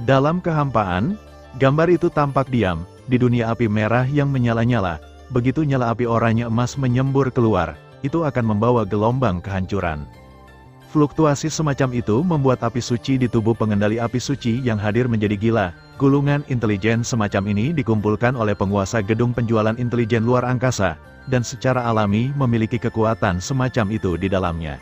Dalam kehampaan, gambar itu tampak diam, di dunia api merah yang menyala-nyala, begitu nyala api oranye emas menyembur keluar, itu akan membawa gelombang kehancuran. Fluktuasi semacam itu membuat api suci di tubuh pengendali api suci yang hadir menjadi gila. Gulungan intelijen semacam ini dikumpulkan oleh penguasa gedung penjualan intelijen luar angkasa, dan secara alami memiliki kekuatan semacam itu di dalamnya.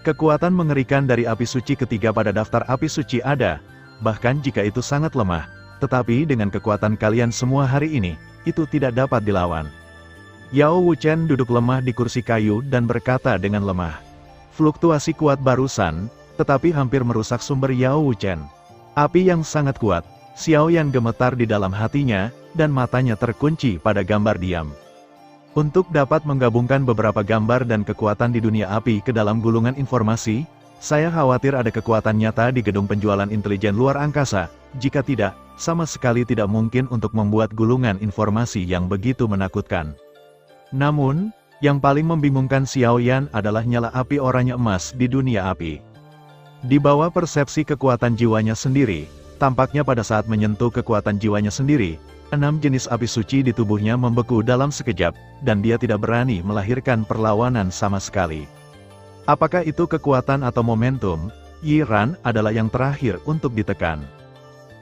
Kekuatan mengerikan dari api suci ketiga pada daftar api suci ada, bahkan jika itu sangat lemah, tetapi dengan kekuatan kalian semua hari ini, itu tidak dapat dilawan. Yao Wuchen duduk lemah di kursi kayu dan berkata dengan lemah. Fluktuasi kuat barusan, tetapi hampir merusak sumber Yao Wuchen. Api yang sangat kuat, Xiao Yan gemetar di dalam hatinya, dan matanya terkunci pada gambar diam. Untuk dapat menggabungkan beberapa gambar dan kekuatan di dunia api ke dalam gulungan informasi, saya khawatir ada kekuatan nyata di gedung penjualan intelijen luar angkasa. Jika tidak, sama sekali tidak mungkin untuk membuat gulungan informasi yang begitu menakutkan. Namun, yang paling membingungkan Xiao Yan adalah nyala api oranye emas di dunia api. Di bawah persepsi kekuatan jiwanya sendiri, tampaknya pada saat menyentuh kekuatan jiwanya sendiri, 6 jenis api suci di tubuhnya membeku dalam sekejap, dan dia tidak berani melahirkan perlawanan sama sekali. Apakah itu kekuatan atau momentum? Yi Ran adalah yang terakhir untuk ditekan.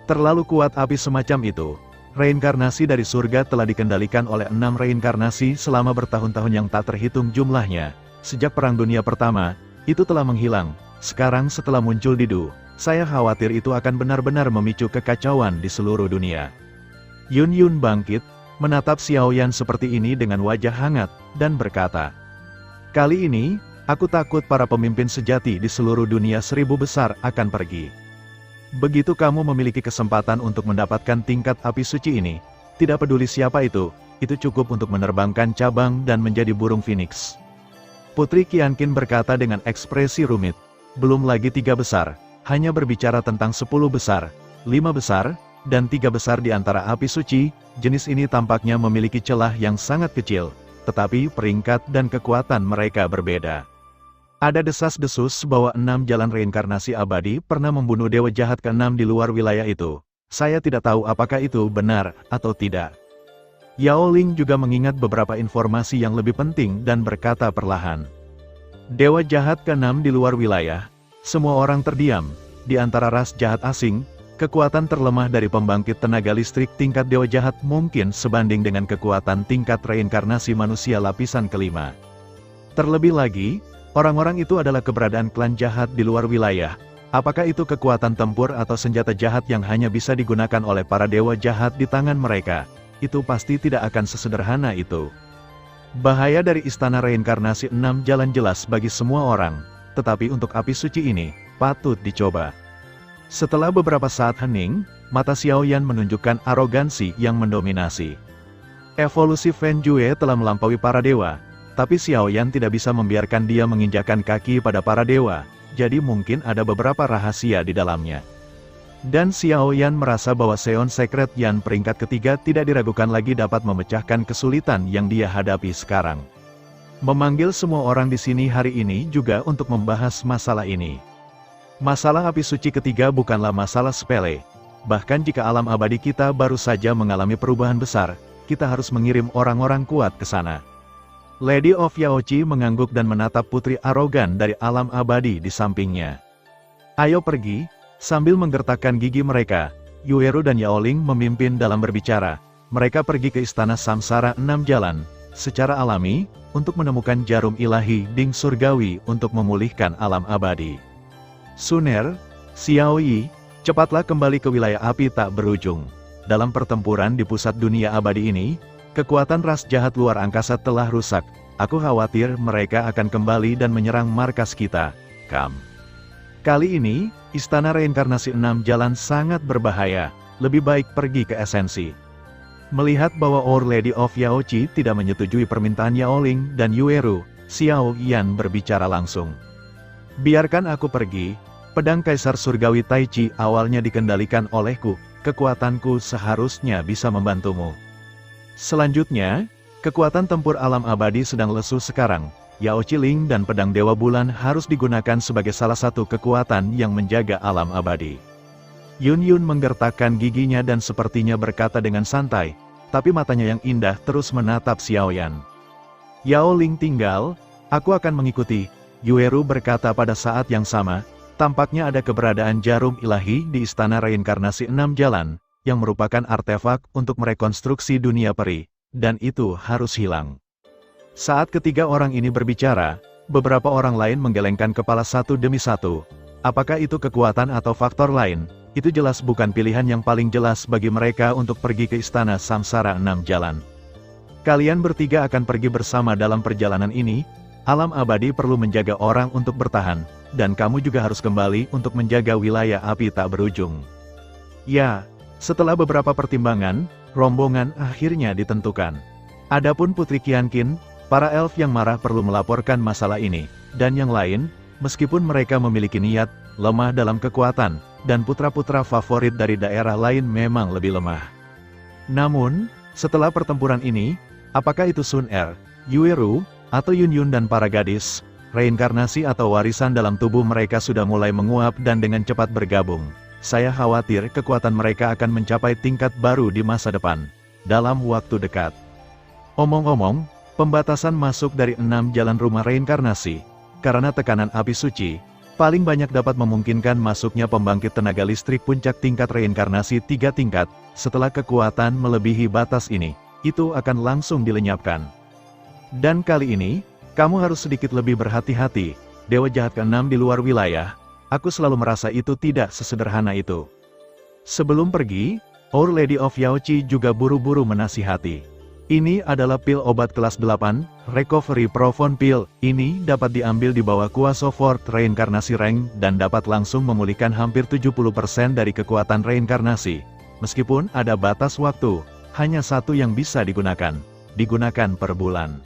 Terlalu kuat api semacam itu. Reinkarnasi dari surga telah dikendalikan oleh 6 reinkarnasi selama bertahun-tahun yang tak terhitung jumlahnya. Sejak Perang Dunia Pertama, itu telah menghilang. Sekarang setelah muncul di Du, saya khawatir itu akan benar-benar memicu kekacauan di seluruh dunia. Yun Yun bangkit, menatap Xiao Yan seperti ini dengan wajah hangat, dan berkata, kali ini, aku takut para pemimpin sejati di seluruh dunia 1000 besar akan pergi. Begitu kamu memiliki kesempatan untuk mendapatkan tingkat api suci ini, tidak peduli siapa itu cukup untuk menerbangkan cabang dan menjadi burung phoenix. Putri Qianqin berkata dengan ekspresi rumit, belum lagi 3 besar, hanya berbicara tentang 10 besar, 5 besar, dan 3 besar di antara api suci. Jenis ini tampaknya memiliki celah yang sangat kecil, tetapi peringkat dan kekuatan mereka berbeda. Ada desas-desus bahwa 6 jalan reinkarnasi abadi pernah membunuh dewa jahat ke-6 di luar wilayah itu. Saya tidak tahu apakah itu benar atau tidak. Yao Ling juga mengingat beberapa informasi yang lebih penting dan berkata perlahan. Dewa jahat ke-6 di luar wilayah, semua orang terdiam. Di antara ras jahat asing, kekuatan terlemah dari pembangkit tenaga listrik tingkat dewa jahat mungkin sebanding dengan kekuatan tingkat reinkarnasi manusia lapisan kelima. Terlebih lagi, orang-orang itu adalah keberadaan klan jahat di luar wilayah. Apakah itu kekuatan tempur atau senjata jahat yang hanya bisa digunakan oleh para dewa jahat di tangan mereka? Itu pasti tidak akan sesederhana itu. Bahaya dari istana reinkarnasi 6 jalan jelas bagi semua orang, tetapi untuk api suci ini, patut dicoba. Setelah beberapa saat hening, mata Xiao Yan menunjukkan arogansi yang mendominasi. Evolusi Fen Jue telah melampaui para dewa, tapi Xiao Yan tidak bisa membiarkan dia menginjakkan kaki pada para dewa, jadi mungkin ada beberapa rahasia di dalamnya. Dan Xiao Yan merasa bahwa Seon Secret Yan peringkat ketiga tidak diragukan lagi dapat memecahkan kesulitan yang dia hadapi sekarang. Memanggil semua orang di sini hari ini juga untuk membahas masalah ini. Masalah api suci ketiga bukanlah masalah sepele. Bahkan jika alam abadi kita baru saja mengalami perubahan besar, kita harus mengirim orang-orang kuat ke sana. Lady of Yaochi mengangguk dan menatap putri arogan dari alam abadi di sampingnya. Ayo pergi, sambil menggertakkan gigi mereka, Yueru dan Yao Ling memimpin dalam berbicara. Mereka pergi ke istana Samsara 6 jalan, secara alami, untuk menemukan jarum ilahi Ding Surgawi untuk memulihkan alam abadi. Suner, Xiao Yi, cepatlah kembali ke wilayah api tak berujung. Dalam pertempuran di pusat dunia abadi ini, kekuatan ras jahat luar angkasa telah rusak. Aku khawatir mereka akan kembali dan menyerang markas kita, Kam. Kali ini, istana reinkarnasi 6 jalan sangat berbahaya. Lebih baik pergi ke esensi. Melihat bahwa Our Lady of Yaochi tidak menyetujui permintaan Yao Ling dan Yueru, Xiao Yan berbicara langsung. Biarkan aku pergi. Pedang Kaisar Surgawi Taichi awalnya dikendalikan olehku. Kekuatanku seharusnya bisa membantumu. Selanjutnya, kekuatan tempur alam abadi sedang lesu sekarang. Yao Qiling dan pedang Dewa Bulan harus digunakan sebagai salah satu kekuatan yang menjaga alam abadi. Yun Yun menggertakkan giginya dan sepertinya berkata dengan santai, tapi matanya yang indah terus menatap Xiao Yan. Yao Ling tinggal, aku akan mengikuti. Yueru berkata pada saat yang sama, tampaknya ada keberadaan jarum ilahi di istana reinkarnasi 6 jalan, yang merupakan artefak untuk merekonstruksi dunia peri, dan itu harus hilang. Saat ketiga orang ini berbicara, beberapa orang lain menggelengkan kepala satu demi satu. Apakah itu kekuatan atau faktor lain? Itu jelas bukan pilihan yang paling jelas bagi mereka untuk pergi ke Istana Samsara 6 Jalan. Kalian bertiga akan pergi bersama dalam perjalanan ini. Alam abadi perlu menjaga orang untuk bertahan, dan kamu juga harus kembali untuk menjaga wilayah api tak berujung. Ya, setelah beberapa pertimbangan, rombongan akhirnya ditentukan. Adapun Putri Qianqin, para elf yang marah perlu melaporkan masalah ini, dan yang lain, meskipun mereka memiliki niat, lemah dalam kekuatan, dan putra-putra favorit dari daerah lain memang lebih lemah. Namun, setelah pertempuran ini, apakah itu Sun Er, Yueru, atau Yun Yun dan para gadis, reinkarnasi atau warisan dalam tubuh mereka sudah mulai menguap dan dengan cepat bergabung. Saya khawatir kekuatan mereka akan mencapai tingkat baru di masa depan, dalam waktu dekat. Omong-omong, pembatasan masuk dari 6 jalan rumah reinkarnasi, karena tekanan api suci, paling banyak dapat memungkinkan masuknya pembangkit tenaga listrik puncak tingkat reinkarnasi 3 tingkat, setelah kekuatan melebihi batas ini, itu akan langsung dilenyapkan. Dan kali ini, kamu harus sedikit lebih berhati-hati, Dewa Jahat ke-6 di luar wilayah, aku selalu merasa itu tidak sesederhana itu. Sebelum pergi, Our Lady of Yaochi juga buru-buru menasihati. Ini adalah pil obat kelas 8, Recovery Profound Pill. Ini dapat diambil di bawah kuasa Fort Reinkarnasi Rank dan dapat langsung memulihkan hampir 70% dari kekuatan reinkarnasi. Meskipun ada batas waktu, hanya satu yang bisa digunakan per bulan.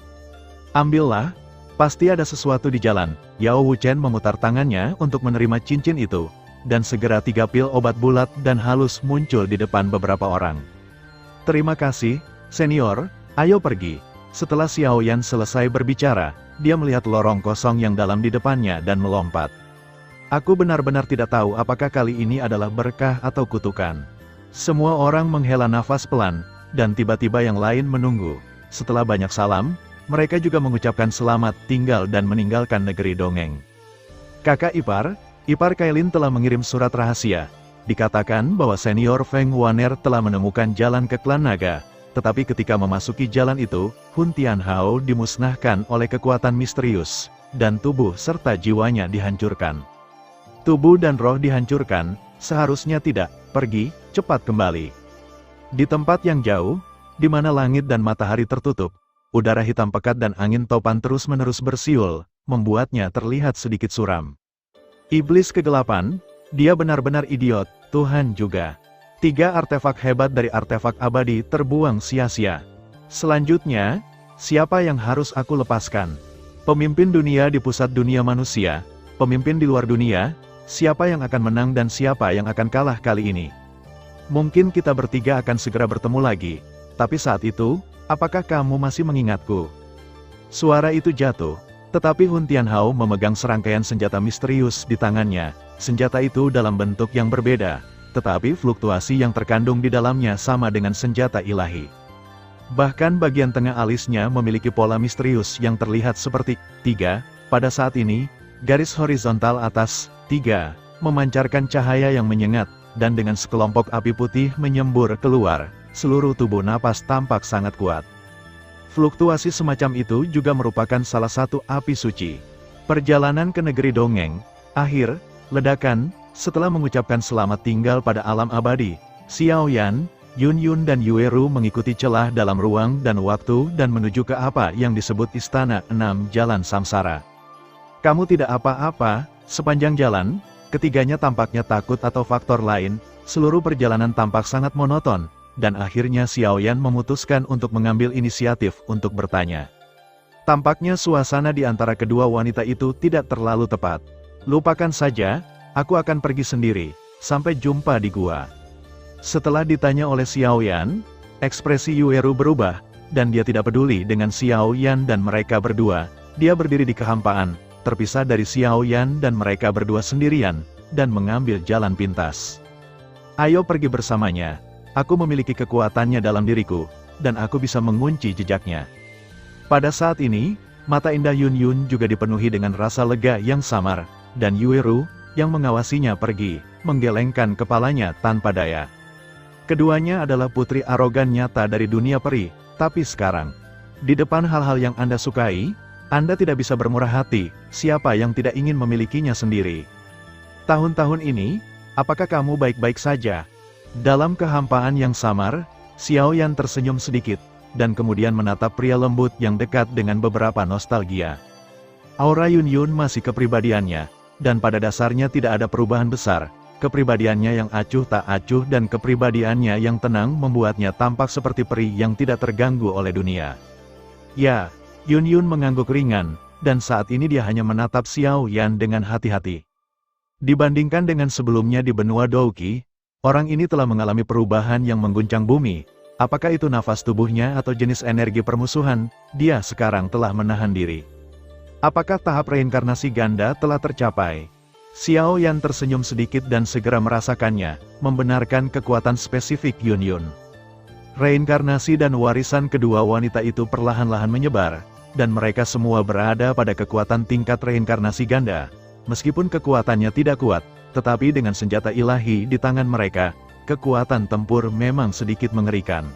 Ambillah, pasti ada sesuatu di jalan. Yao Wuchen memutar tangannya untuk menerima cincin itu, dan segera 3 pil obat bulat dan halus muncul di depan beberapa orang. Terima kasih, senior, ayo pergi. Setelah Xiao Yan selesai berbicara, dia melihat lorong kosong yang dalam di depannya dan melompat. Aku benar-benar tidak tahu apakah kali ini adalah berkah atau kutukan. Semua orang menghela nafas pelan, dan tiba-tiba yang lain menunggu. Setelah banyak salam, mereka juga mengucapkan selamat tinggal dan meninggalkan negeri dongeng. Kakak ipar Kailin telah mengirim surat rahasia. Dikatakan bahwa senior Feng Waner telah menemukan jalan ke klan naga. Tetapi ketika memasuki jalan itu, Hun Tianhao dimusnahkan oleh kekuatan misterius, dan tubuh serta jiwanya dihancurkan. Tubuh dan roh dihancurkan, seharusnya tidak, pergi, cepat kembali. Di tempat yang jauh, di mana langit dan matahari tertutup, udara hitam pekat dan angin topan terus-menerus bersiul, membuatnya terlihat sedikit suram. Iblis kegelapan, dia benar-benar idiot, Tuhan juga. 3 artefak hebat dari artefak abadi terbuang sia-sia. Selanjutnya, siapa yang harus aku lepaskan? Pemimpin dunia di pusat dunia manusia, pemimpin di luar dunia, siapa yang akan menang dan siapa yang akan kalah kali ini? Mungkin kita bertiga akan segera bertemu lagi, tapi saat itu, apakah kamu masih mengingatku? Suara itu jatuh, tetapi Hun Tianhao memegang serangkaian senjata misterius di tangannya. Senjata itu dalam bentuk yang berbeda, tetapi fluktuasi yang terkandung di dalamnya sama dengan senjata ilahi. Bahkan bagian tengah alisnya memiliki pola misterius yang terlihat seperti 3. Pada saat ini, garis horizontal atas 3 memancarkan cahaya yang menyengat, dan dengan sekelompok api putih menyembur keluar. Seluruh tubuh napas tampak sangat kuat. Fluktuasi semacam itu juga merupakan salah satu api suci. Perjalanan ke negeri dongeng, akhir, ledakan, setelah mengucapkan selamat tinggal pada alam abadi, Xiao Yan, Yun Yun dan Yueru mengikuti celah dalam ruang dan waktu dan menuju ke apa yang disebut Istana 6 Jalan Samsara. Kamu tidak apa-apa, sepanjang jalan, ketiganya tampaknya takut atau faktor lain, seluruh perjalanan tampak sangat monoton. Dan akhirnya Xiao Yan memutuskan untuk mengambil inisiatif untuk bertanya. Tampaknya suasana di antara kedua wanita itu tidak terlalu tepat. Lupakan saja, aku akan pergi sendiri, sampai jumpa di gua. Setelah ditanya oleh Xiao Yan, ekspresi Yueru berubah, dan dia tidak peduli dengan Xiao Yan dan mereka berdua. Dia berdiri di kehampaan, terpisah dari Xiao Yan dan mereka berdua sendirian, dan mengambil jalan pintas. Ayo pergi bersamanya. Aku memiliki kekuatannya dalam diriku, dan aku bisa mengunci jejaknya. Pada saat ini, mata indah Yun Yun juga dipenuhi dengan rasa lega yang samar, dan Yueru, yang mengawasinya pergi, menggelengkan kepalanya tanpa daya. Keduanya adalah putri arogan nyata dari dunia peri, tapi sekarang, di depan hal-hal yang Anda sukai, Anda tidak bisa bermurah hati, siapa yang tidak ingin memilikinya sendiri? Tahun-tahun ini, apakah kamu baik-baik saja? Dalam kehampaan yang samar, Xiao Yan tersenyum sedikit, dan kemudian menatap pria lembut yang dekat dengan beberapa nostalgia. Aura Yun Yun masih kepribadiannya, dan pada dasarnya tidak ada perubahan besar. Kepribadiannya yang acuh tak acuh dan kepribadiannya yang tenang membuatnya tampak seperti peri yang tidak terganggu oleh dunia. Ya, Yun Yun mengangguk ringan, dan saat ini dia hanya menatap Xiao Yan dengan hati-hati. Dibandingkan dengan sebelumnya di benua Douqi, orang ini telah mengalami perubahan yang mengguncang bumi. Apakah itu nafas tubuhnya atau jenis energi permusuhan, dia sekarang telah menahan diri. Apakah tahap reinkarnasi ganda telah tercapai? Xiao Yan tersenyum sedikit dan segera merasakannya, membenarkan kekuatan spesifik Yun Yun. Reinkarnasi dan warisan kedua wanita itu perlahan-lahan menyebar, dan mereka semua berada pada kekuatan tingkat reinkarnasi ganda. Meskipun kekuatannya tidak kuat, tetapi dengan senjata ilahi di tangan mereka, kekuatan tempur memang sedikit mengerikan.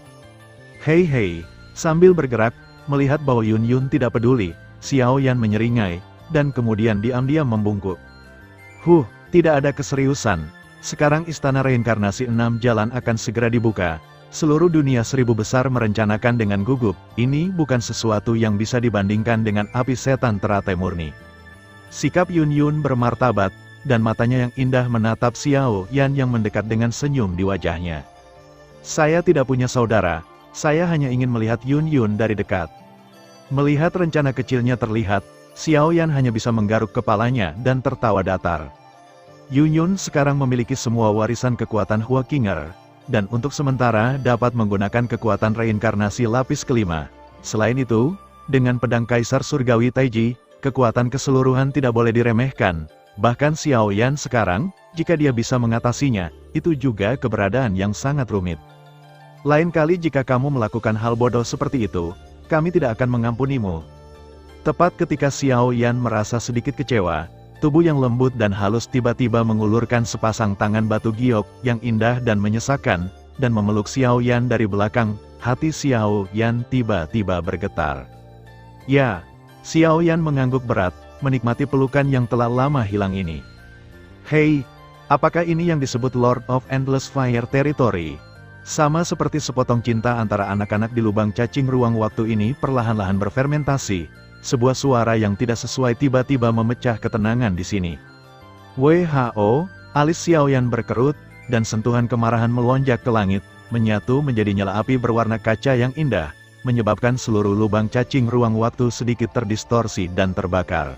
Hei, sambil bergerak, melihat bahwa Yun Yun tidak peduli, Xiao Yan menyeringai, dan kemudian diam-diam membungkuk. Tidak ada keseriusan. Sekarang istana reinkarnasi 6 jalan akan segera dibuka. Seluruh dunia 1000 besar merencanakan dengan gugup. Ini bukan sesuatu yang bisa dibandingkan dengan api setan teratai murni. Sikap Yun Yun bermartabat, dan matanya yang indah menatap Xiao Yan yang mendekat dengan senyum di wajahnya. Saya tidak punya saudara, saya hanya ingin melihat Yun Yun dari dekat. Melihat rencana kecilnya terlihat, Xiao Yan hanya bisa menggaruk kepalanya dan tertawa datar. Yun Yun sekarang memiliki semua warisan kekuatan Hua Qinger, dan untuk sementara dapat menggunakan kekuatan reinkarnasi lapis kelima. Selain itu, dengan pedang Kaisar Surgawi Taiji, kekuatan keseluruhan tidak boleh diremehkan. Bahkan Xiao Yan sekarang, jika dia bisa mengatasinya, itu juga keberadaan yang sangat rumit. Lain kali jika kamu melakukan hal bodoh seperti itu, kami tidak akan mengampunimu. Tepat ketika Xiao Yan merasa sedikit kecewa, tubuh yang lembut dan halus tiba-tiba mengulurkan sepasang tangan batu giok yang indah dan menyesakkan, dan memeluk Xiao Yan dari belakang. Hati Xiao Yan tiba-tiba bergetar. Ya, Xiao Yan mengangguk berat, menikmati pelukan yang telah lama hilang ini. Hei, apakah ini yang disebut Lord of Endless Fire Territory? Sama seperti sepotong cinta antara anak-anak di lubang cacing ruang waktu ini perlahan-lahan berfermentasi, sebuah suara yang tidak sesuai tiba-tiba memecah ketenangan di sini. WHO, alis Xiao Yan berkerut, dan sentuhan kemarahan melonjak ke langit, menyatu menjadi nyala api berwarna kaca yang indah, menyebabkan seluruh lubang cacing ruang waktu sedikit terdistorsi dan terbakar.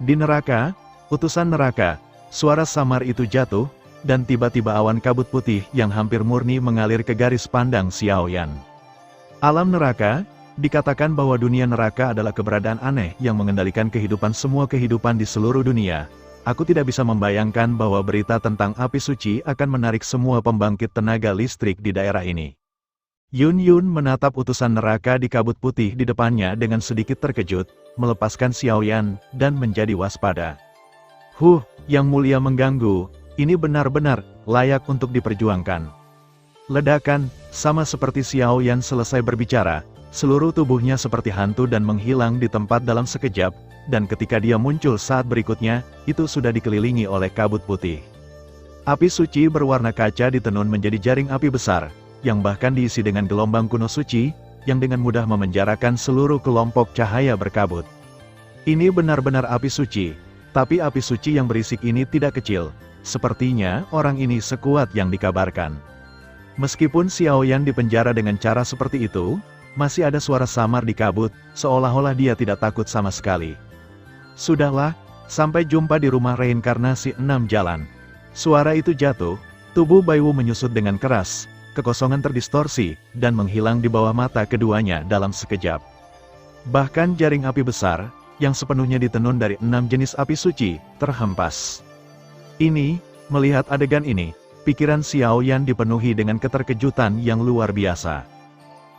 Di neraka, utusan neraka, suara samar itu jatuh, dan tiba-tiba awan kabut putih yang hampir murni mengalir ke garis pandang Xiao Yan. Alam neraka, dikatakan bahwa dunia neraka adalah keberadaan aneh yang mengendalikan kehidupan semua kehidupan di seluruh dunia. Aku tidak bisa membayangkan bahwa berita tentang api suci akan menarik semua pembangkit tenaga listrik di daerah ini. Yun Yun menatap utusan neraka di kabut putih di depannya dengan sedikit terkejut, melepaskan Xiao Yan, dan menjadi waspada. Yang mulia mengganggu, ini benar-benar layak untuk diperjuangkan. Ledakan, sama seperti Xiao Yan selesai berbicara, seluruh tubuhnya seperti hantu dan menghilang di tempat dalam sekejap, dan ketika dia muncul saat berikutnya, itu sudah dikelilingi oleh kabut putih. Api suci berwarna kaca ditenun menjadi jaring api besar, yang bahkan diisi dengan gelombang kuno suci, yang dengan mudah memenjarakan seluruh kelompok cahaya berkabut. Ini benar-benar api suci, tapi api suci yang berisik ini tidak kecil. Sepertinya, orang ini sekuat yang dikabarkan. Meskipun Xiao Yan dipenjara dengan cara seperti itu, masih ada suara samar di kabut, seolah-olah dia tidak takut sama sekali. Sudahlah, sampai jumpa di rumah reinkarnasi 6 jalan. Suara itu jatuh, tubuh Baiwu menyusut dengan keras, kekosongan terdistorsi, dan menghilang di bawah mata keduanya dalam sekejap. Bahkan jaring api besar, yang sepenuhnya ditenun dari 6 jenis api suci, terhempas. Melihat adegan ini, pikiran Xiao Yan dipenuhi dengan keterkejutan yang luar biasa.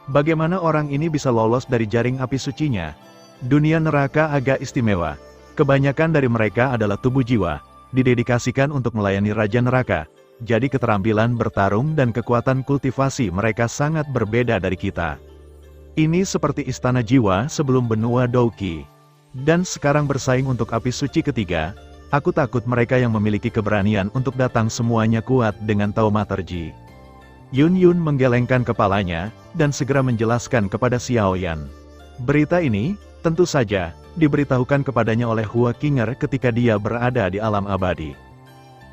Bagaimana orang ini bisa lolos dari jaring api sucinya? Dunia neraka agak istimewa. Kebanyakan dari mereka adalah tubuh jiwa, didedikasikan untuk melayani Raja Neraka. Jadi keterampilan bertarung dan kekuatan kultivasi mereka sangat berbeda dari kita. Ini seperti istana jiwa sebelum benua Douqi. Dan sekarang bersaing untuk api suci ketiga, aku takut mereka yang memiliki keberanian untuk datang semuanya kuat dengan taumaturgi. Yun Yun menggelengkan kepalanya, dan segera menjelaskan kepada Xiao Yan. Berita ini, tentu saja, diberitahukan kepadanya oleh Hua Qinger ketika dia berada di alam abadi.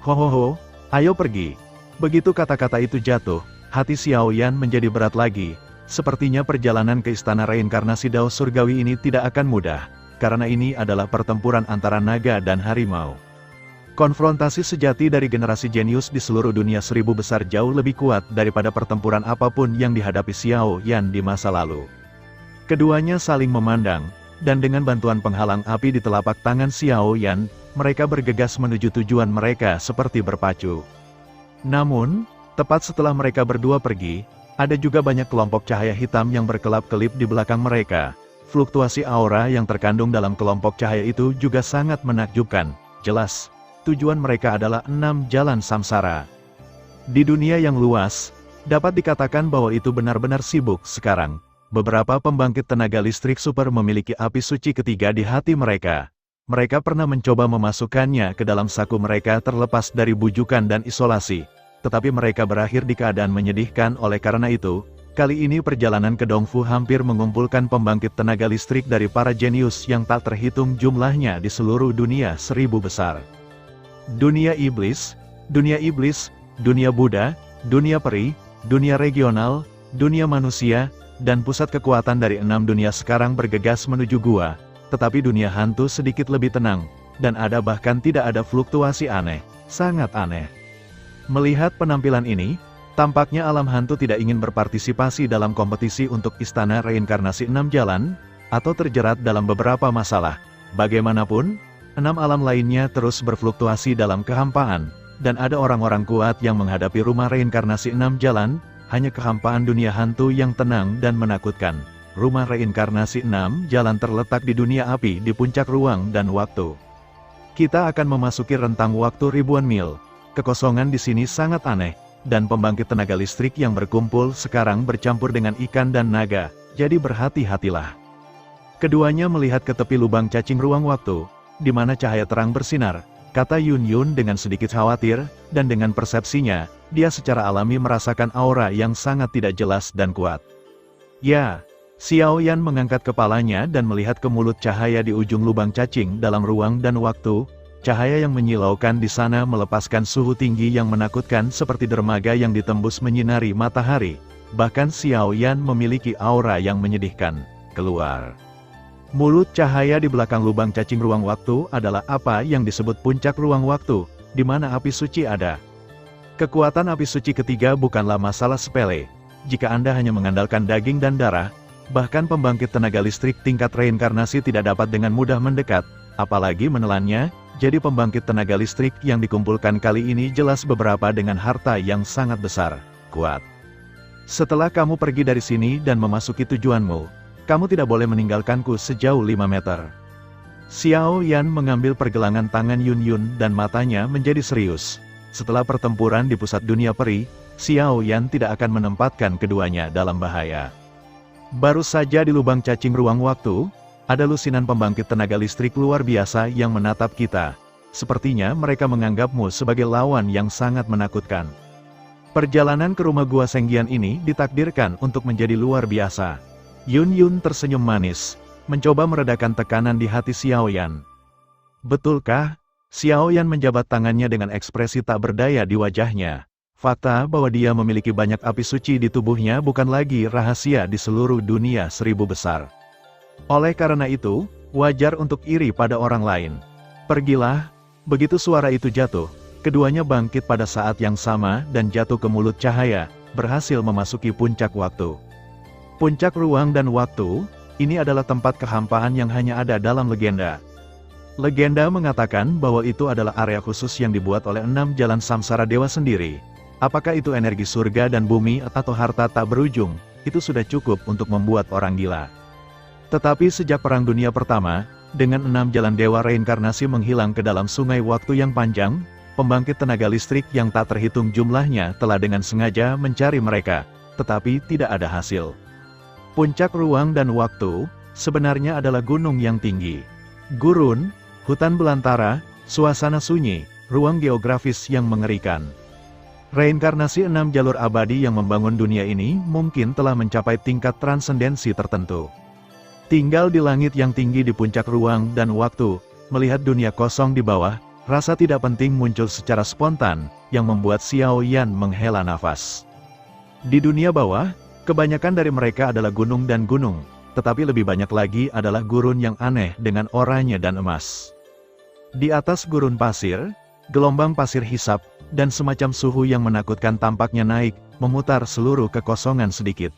Hohoho, ayo pergi. Begitu kata-kata itu jatuh, hati Xiao Yan menjadi berat lagi. Sepertinya perjalanan ke istana reinkarnasi Dao Surgawi ini tidak akan mudah, karena ini adalah pertempuran antara naga dan harimau. Konfrontasi sejati dari generasi jenius di seluruh dunia 1000 besar jauh lebih kuat daripada pertempuran apapun yang dihadapi Xiao Yan di masa lalu. Keduanya saling memandang, dan dengan bantuan penghalang api di telapak tangan Xiao Yan, mereka bergegas menuju tujuan mereka seperti berpacu. Namun, tepat setelah mereka berdua pergi, ada juga banyak kelompok cahaya hitam yang berkelap-kelip di belakang mereka. Fluktuasi aura yang terkandung dalam kelompok cahaya itu juga sangat menakjubkan. Jelas, tujuan mereka adalah 6 jalan samsara. Di dunia yang luas, dapat dikatakan bahwa itu benar-benar sibuk sekarang. Beberapa pembangkit tenaga listrik super memiliki api suci ketiga di hati mereka. Mereka pernah mencoba memasukkannya ke dalam saku mereka terlepas dari bujukan dan isolasi. Tetapi mereka berakhir di keadaan menyedihkan. Oleh karena itu, kali ini perjalanan ke Dongfu hampir mengumpulkan pembangkit tenaga listrik dari para jenius yang tak terhitung jumlahnya di seluruh dunia 1000 besar. Dunia iblis, dunia Buddha, dunia peri, dunia regional, dunia manusia, dan pusat kekuatan dari 6 dunia sekarang bergegas menuju gua, tetapi dunia hantu sedikit lebih tenang, dan ada bahkan tidak ada fluktuasi aneh, sangat aneh. Melihat penampilan ini, tampaknya alam hantu tidak ingin berpartisipasi dalam kompetisi untuk istana reinkarnasi 6 jalan, atau terjerat dalam beberapa masalah. Bagaimanapun, 6 alam lainnya terus berfluktuasi dalam kehampaan, dan ada orang-orang kuat yang menghadapi rumah reinkarnasi 6 jalan, hanya kehampaan dunia hantu yang tenang dan menakutkan. Rumah reinkarnasi 6 jalan terletak di dunia api di puncak ruang dan waktu. Kita akan memasuki rentang waktu ribuan mil. Kekosongan di sini sangat aneh, dan pembangkit tenaga listrik yang berkumpul sekarang bercampur dengan ikan dan naga, jadi berhati-hatilah. Keduanya melihat ke tepi lubang cacing ruang waktu, di mana cahaya terang bersinar, kata Yun Yun dengan sedikit khawatir, dan dengan persepsinya, dia secara alami merasakan aura yang sangat tidak jelas dan kuat. Ya, Xiao Yan mengangkat kepalanya dan melihat ke mulut cahaya di ujung lubang cacing dalam ruang dan waktu. Cahaya yang menyilaukan di sana melepaskan suhu tinggi yang menakutkan seperti dermaga yang ditembus menyinari matahari. Bahkan Xiao Yan memiliki aura yang menyedihkan. Keluar. Mulut cahaya di belakang lubang cacing ruang waktu adalah apa yang disebut puncak ruang waktu, di mana api suci ada. Kekuatan api suci ketiga bukanlah masalah sepele. Jika Anda hanya mengandalkan daging dan darah, bahkan pembangkit tenaga listrik tingkat reinkarnasi tidak dapat dengan mudah mendekat, apalagi menelannya. Jadi pembangkit tenaga listrik yang dikumpulkan kali ini jelas beberapa dengan harta yang sangat besar, kuat. Setelah kamu pergi dari sini dan memasuki tujuanmu, kamu tidak boleh meninggalkanku sejauh 5 meter. Xiao Yan mengambil pergelangan tangan Yun Yun dan matanya menjadi serius. Setelah pertempuran di pusat dunia peri, Xiao Yan tidak akan menempatkan keduanya dalam bahaya. Baru saja di lubang cacing ruang waktu, ada lusinan pembangkit tenaga listrik luar biasa yang menatap kita. Sepertinya mereka menganggapmu sebagai lawan yang sangat menakutkan. Perjalanan ke rumah gua Senggian ini ditakdirkan untuk menjadi luar biasa. Yun Yun tersenyum manis, mencoba meredakan tekanan di hati Xiao Yan. Betulkah? Xiao Yan menjabat tangannya dengan ekspresi tak berdaya di wajahnya. Fakta bahwa dia memiliki banyak api suci di tubuhnya bukan lagi rahasia di seluruh dunia 1000 besar. Oleh karena itu, wajar untuk iri pada orang lain. Pergilah. Begitu suara itu jatuh, keduanya bangkit pada saat yang sama dan jatuh ke mulut cahaya, berhasil memasuki puncak waktu. Puncak ruang dan waktu, ini adalah tempat kehampaan yang hanya ada dalam legenda. Legenda mengatakan bahwa itu adalah area khusus yang dibuat oleh 6 jalan samsara dewa sendiri. Apakah itu energi surga dan bumi atau harta tak berujung, itu sudah cukup untuk membuat orang gila. Tetapi sejak Perang Dunia Pertama, dengan 6 jalan dewa reinkarnasi menghilang ke dalam sungai waktu yang panjang, pembangkit tenaga listrik yang tak terhitung jumlahnya telah dengan sengaja mencari mereka, tetapi tidak ada hasil. Puncak ruang dan waktu, sebenarnya adalah gunung yang tinggi. Gurun, hutan belantara, suasana sunyi, ruang geografis yang mengerikan. Reinkarnasi 6 jalur abadi yang membangun dunia ini mungkin telah mencapai tingkat transendensi tertentu. Tinggal di langit yang tinggi di puncak ruang dan waktu, melihat dunia kosong di bawah, rasa tidak penting muncul secara spontan, yang membuat Xiao Yan menghela nafas. Di dunia bawah, kebanyakan dari mereka adalah gunung dan gunung, tetapi lebih banyak lagi adalah gurun yang aneh dengan oranye dan emas. Di atas gurun pasir, gelombang pasir hisap, dan semacam suhu yang menakutkan tampaknya naik, memutar seluruh kekosongan sedikit.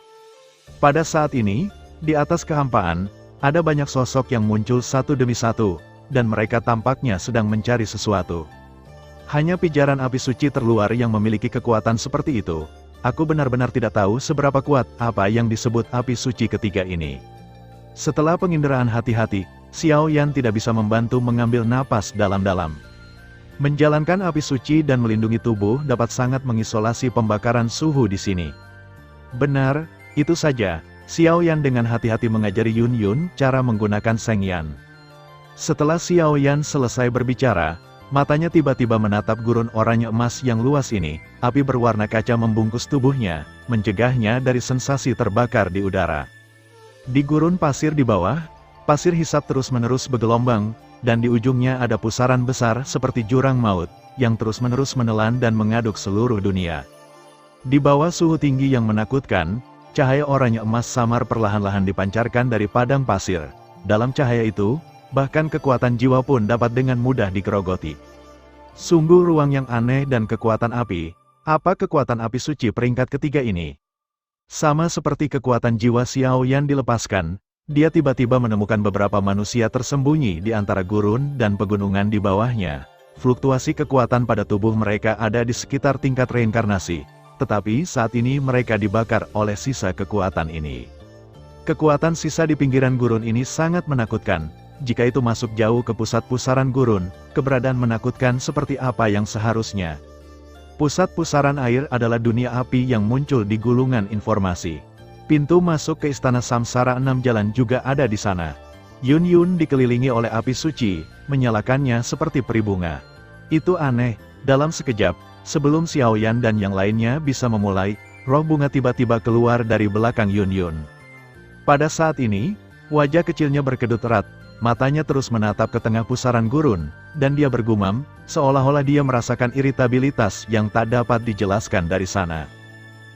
Pada saat ini, di atas kehampaan, ada banyak sosok yang muncul satu demi satu, dan mereka tampaknya sedang mencari sesuatu. Hanya pijaran api suci terluar yang memiliki kekuatan seperti itu. Aku benar-benar tidak tahu seberapa kuat apa yang disebut api suci ketiga ini. Setelah penginderaan hati-hati, Xiao Yan tidak bisa membantu mengambil napas dalam-dalam. Menjalankan api suci dan melindungi tubuh dapat sangat mengisolasi pembakaran suhu di sini. Benar, itu saja. Xiao Yan dengan hati-hati mengajari Yun Yun cara menggunakan Seng Yan. Setelah Xiao Yan selesai berbicara, matanya tiba-tiba menatap gurun oranye emas yang luas ini. Api berwarna kaca membungkus tubuhnya, mencegahnya dari sensasi terbakar di udara. Di gurun pasir di bawah, pasir hisap terus-menerus bergelombang, dan di ujungnya ada pusaran besar seperti jurang maut, yang terus-menerus menelan dan mengaduk seluruh dunia. Di bawah suhu tinggi yang menakutkan, cahaya oranye emas samar perlahan-lahan dipancarkan dari padang pasir. Dalam cahaya itu, bahkan kekuatan jiwa pun dapat dengan mudah digerogoti. Sungguh ruang yang aneh dan kekuatan api. Apa kekuatan api suci peringkat ketiga ini? Sama seperti kekuatan jiwa Xiao Yan dilepaskan, dia tiba-tiba menemukan beberapa manusia tersembunyi di antara gurun dan pegunungan di bawahnya. Fluktuasi kekuatan pada tubuh mereka ada di sekitar tingkat reinkarnasi, tetapi saat ini mereka dibakar oleh sisa kekuatan ini. Kekuatan sisa di pinggiran gurun ini sangat menakutkan. Jika itu masuk jauh ke pusat pusaran gurun, keberadaan menakutkan seperti apa yang seharusnya. Pusat pusaran air adalah dunia api yang muncul di gulungan informasi. Pintu masuk ke Istana Samsara 6 Jalan juga ada di sana. Yun Yun dikelilingi oleh api suci, menyalakannya seperti peri bunga. Itu aneh, dalam sekejap, sebelum Xiao Yan dan yang lainnya bisa memulai, roh bunga tiba-tiba keluar dari belakang Yun Yun. Pada saat ini, wajah kecilnya berkedut erat, matanya terus menatap ke tengah pusaran gurun, dan dia bergumam, seolah-olah dia merasakan iritabilitas yang tak dapat dijelaskan dari sana.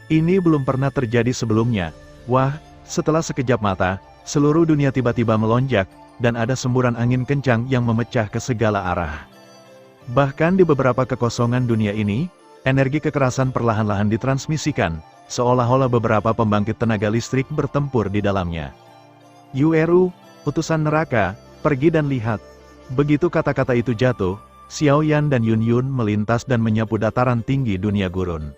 Ini belum pernah terjadi sebelumnya. Wah, setelah sekejap mata, seluruh dunia tiba-tiba melonjak, dan ada semburan angin kencang yang memecah ke segala arah. Bahkan di beberapa kekosongan dunia ini, energi kekerasan perlahan-lahan ditransmisikan, seolah-olah beberapa pembangkit tenaga listrik bertempur di dalamnya. Yueru, utusan neraka, pergi dan lihat. Begitu kata-kata itu jatuh, Xiao Yan dan Yun Yun melintas dan menyapu dataran tinggi dunia gurun.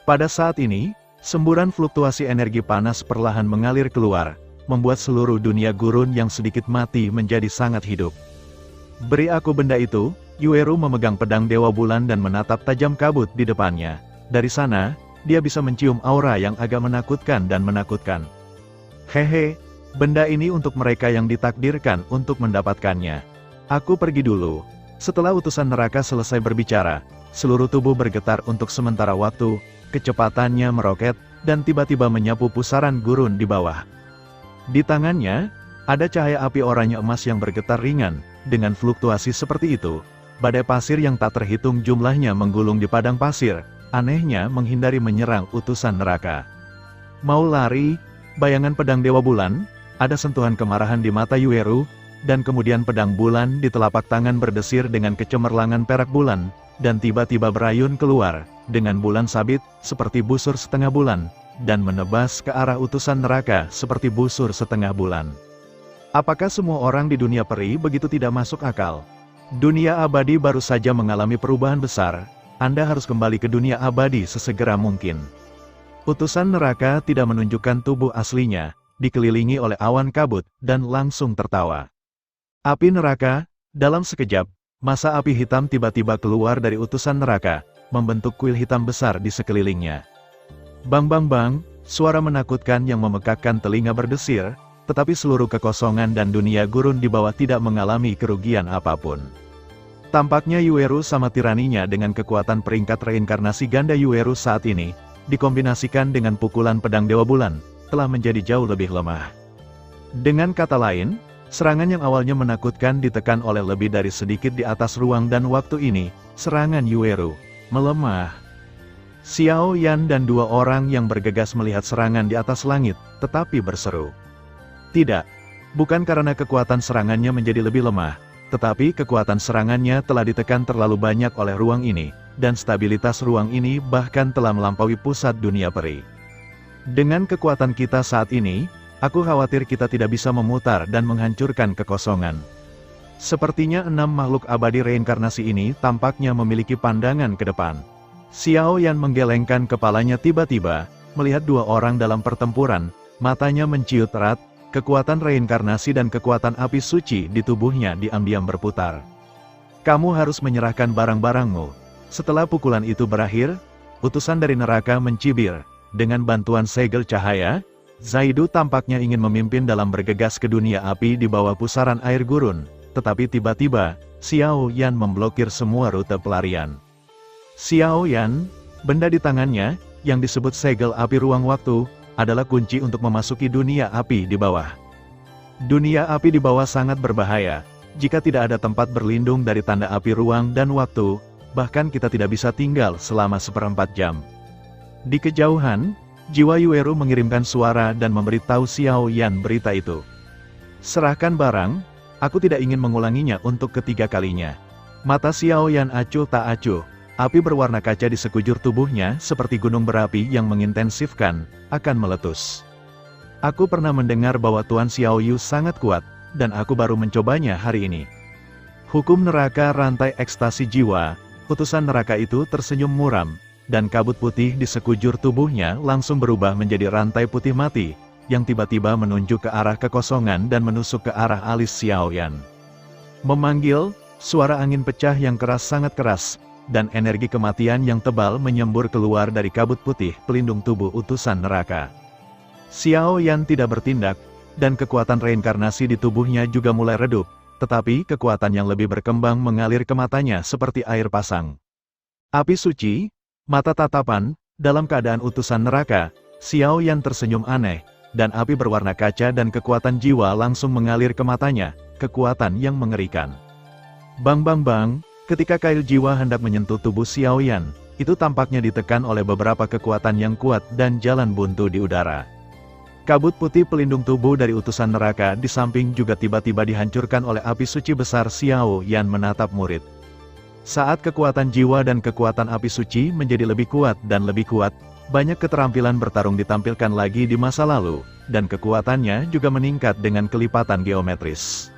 Pada saat ini, semburan fluktuasi energi panas perlahan mengalir keluar, membuat seluruh dunia gurun yang sedikit mati menjadi sangat hidup. Beri aku benda itu. Yueru memegang pedang Dewa Bulan dan menatap tajam kabut di depannya. Dari sana, dia bisa mencium aura yang agak menakutkan dan menakutkan. Hehe, benda ini untuk mereka yang ditakdirkan untuk mendapatkannya. Aku pergi dulu. Setelah utusan neraka selesai berbicara, seluruh tubuh bergetar untuk sementara waktu, kecepatannya meroket, dan tiba-tiba menyapu pusaran gurun di bawah. Di tangannya, ada cahaya api oranye emas yang bergetar ringan. Dengan fluktuasi seperti itu, badai pasir yang tak terhitung jumlahnya menggulung di padang pasir, anehnya menghindari menyerang utusan neraka. Mau lari, bayangan pedang Dewa Bulan, ada sentuhan kemarahan di mata Yueru, dan kemudian pedang bulan di telapak tangan berdesir dengan kecemerlangan perak bulan, dan tiba-tiba berayun keluar, dengan bulan sabit, seperti busur setengah bulan, dan menebas ke arah utusan neraka seperti busur setengah bulan. Apakah semua orang di dunia peri begitu tidak masuk akal? Dunia abadi baru saja mengalami perubahan besar, Anda harus kembali ke dunia abadi sesegera mungkin. Utusan neraka tidak menunjukkan tubuh aslinya, dikelilingi oleh awan kabut, dan langsung tertawa. Api neraka, dalam sekejap, masa api hitam tiba-tiba keluar dari utusan neraka, membentuk kuil hitam besar di sekelilingnya. Bang bang bang, suara menakutkan yang memekakkan telinga berdesir, tetapi seluruh kekosongan dan dunia gurun di bawah tidak mengalami kerugian apapun. Tampaknya Yueru sama tiraninya dengan kekuatan peringkat reinkarnasi ganda Yueru saat ini, dikombinasikan dengan pukulan pedang Dewa Bulan, telah menjadi jauh lebih lemah. Dengan kata lain, serangan yang awalnya menakutkan ditekan oleh lebih dari sedikit di atas ruang dan waktu ini, serangan Yueru melemah. Xiao Yan dan dua orang yang bergegas melihat serangan di atas langit, tetapi berseru. Tidak, bukan karena kekuatan serangannya menjadi lebih lemah, tetapi kekuatan serangannya telah ditekan terlalu banyak oleh ruang ini, dan stabilitas ruang ini bahkan telah melampaui pusat dunia peri. Dengan kekuatan kita saat ini, aku khawatir kita tidak bisa memutar dan menghancurkan kekosongan. Sepertinya 6 makhluk abadi reinkarnasi ini tampaknya memiliki pandangan ke depan. Xiao Yan menggelengkan kepalanya tiba-tiba, melihat dua orang dalam pertempuran, matanya menciut erat, kekuatan reinkarnasi dan kekuatan api suci di tubuhnya diam-diam berputar. Kamu harus menyerahkan barang-barangmu. Setelah pukulan itu berakhir, utusan dari neraka mencibir. Dengan bantuan segel cahaya, Zaidu tampaknya ingin memimpin dalam bergegas ke dunia api di bawah pusaran air gurun. Tetapi tiba-tiba, Xiao Yan memblokir semua rute pelarian. Xiao Yan, benda di tangannya, yang disebut segel api ruang waktu, adalah kunci untuk memasuki dunia api di bawah. Dunia api di bawah sangat berbahaya. Jika tidak ada tempat berlindung dari tanda api ruang dan waktu, bahkan kita tidak bisa tinggal selama 1/4 jam. Di kejauhan, jiwa Yueru mengirimkan suara dan memberitahu Xiao Yan berita itu. Serahkan barang, aku tidak ingin mengulanginya untuk ketiga kalinya. Mata Xiao Yan acuh tak acuh. Api berwarna kaca di sekujur tubuhnya seperti gunung berapi yang mengintensifkan, akan meletus. Aku pernah mendengar bahwa Tuan Xiao Yu sangat kuat, dan aku baru mencobanya hari ini. Hukum neraka rantai ekstasi jiwa, utusan neraka itu tersenyum muram, dan kabut putih di sekujur tubuhnya langsung berubah menjadi rantai putih mati, yang tiba-tiba menunjuk ke arah kekosongan dan menusuk ke arah alis Xiao Yan. Memanggil, suara angin pecah yang keras sangat keras, dan energi kematian yang tebal menyembur keluar dari kabut putih pelindung tubuh utusan neraka. Xiao Yan tidak bertindak, dan kekuatan reinkarnasi di tubuhnya juga mulai redup, tetapi kekuatan yang lebih berkembang mengalir ke matanya seperti air pasang. Api suci, mata tatapan, dalam keadaan utusan neraka, Xiao Yan tersenyum aneh, dan api berwarna kaca dan kekuatan jiwa langsung mengalir ke matanya, kekuatan yang mengerikan. Bang bang bang. Ketika kail jiwa hendak menyentuh tubuh Xiao Yan, itu tampaknya ditekan oleh beberapa kekuatan yang kuat dan jalan buntu di udara. Kabut putih pelindung tubuh dari utusan neraka di samping juga tiba-tiba dihancurkan oleh api suci besar. Xiao Yan menatap murid. Saat kekuatan jiwa dan kekuatan api suci menjadi lebih kuat dan lebih kuat, banyak keterampilan bertarung ditampilkan lagi di masa lalu, dan kekuatannya juga meningkat dengan kelipatan geometris.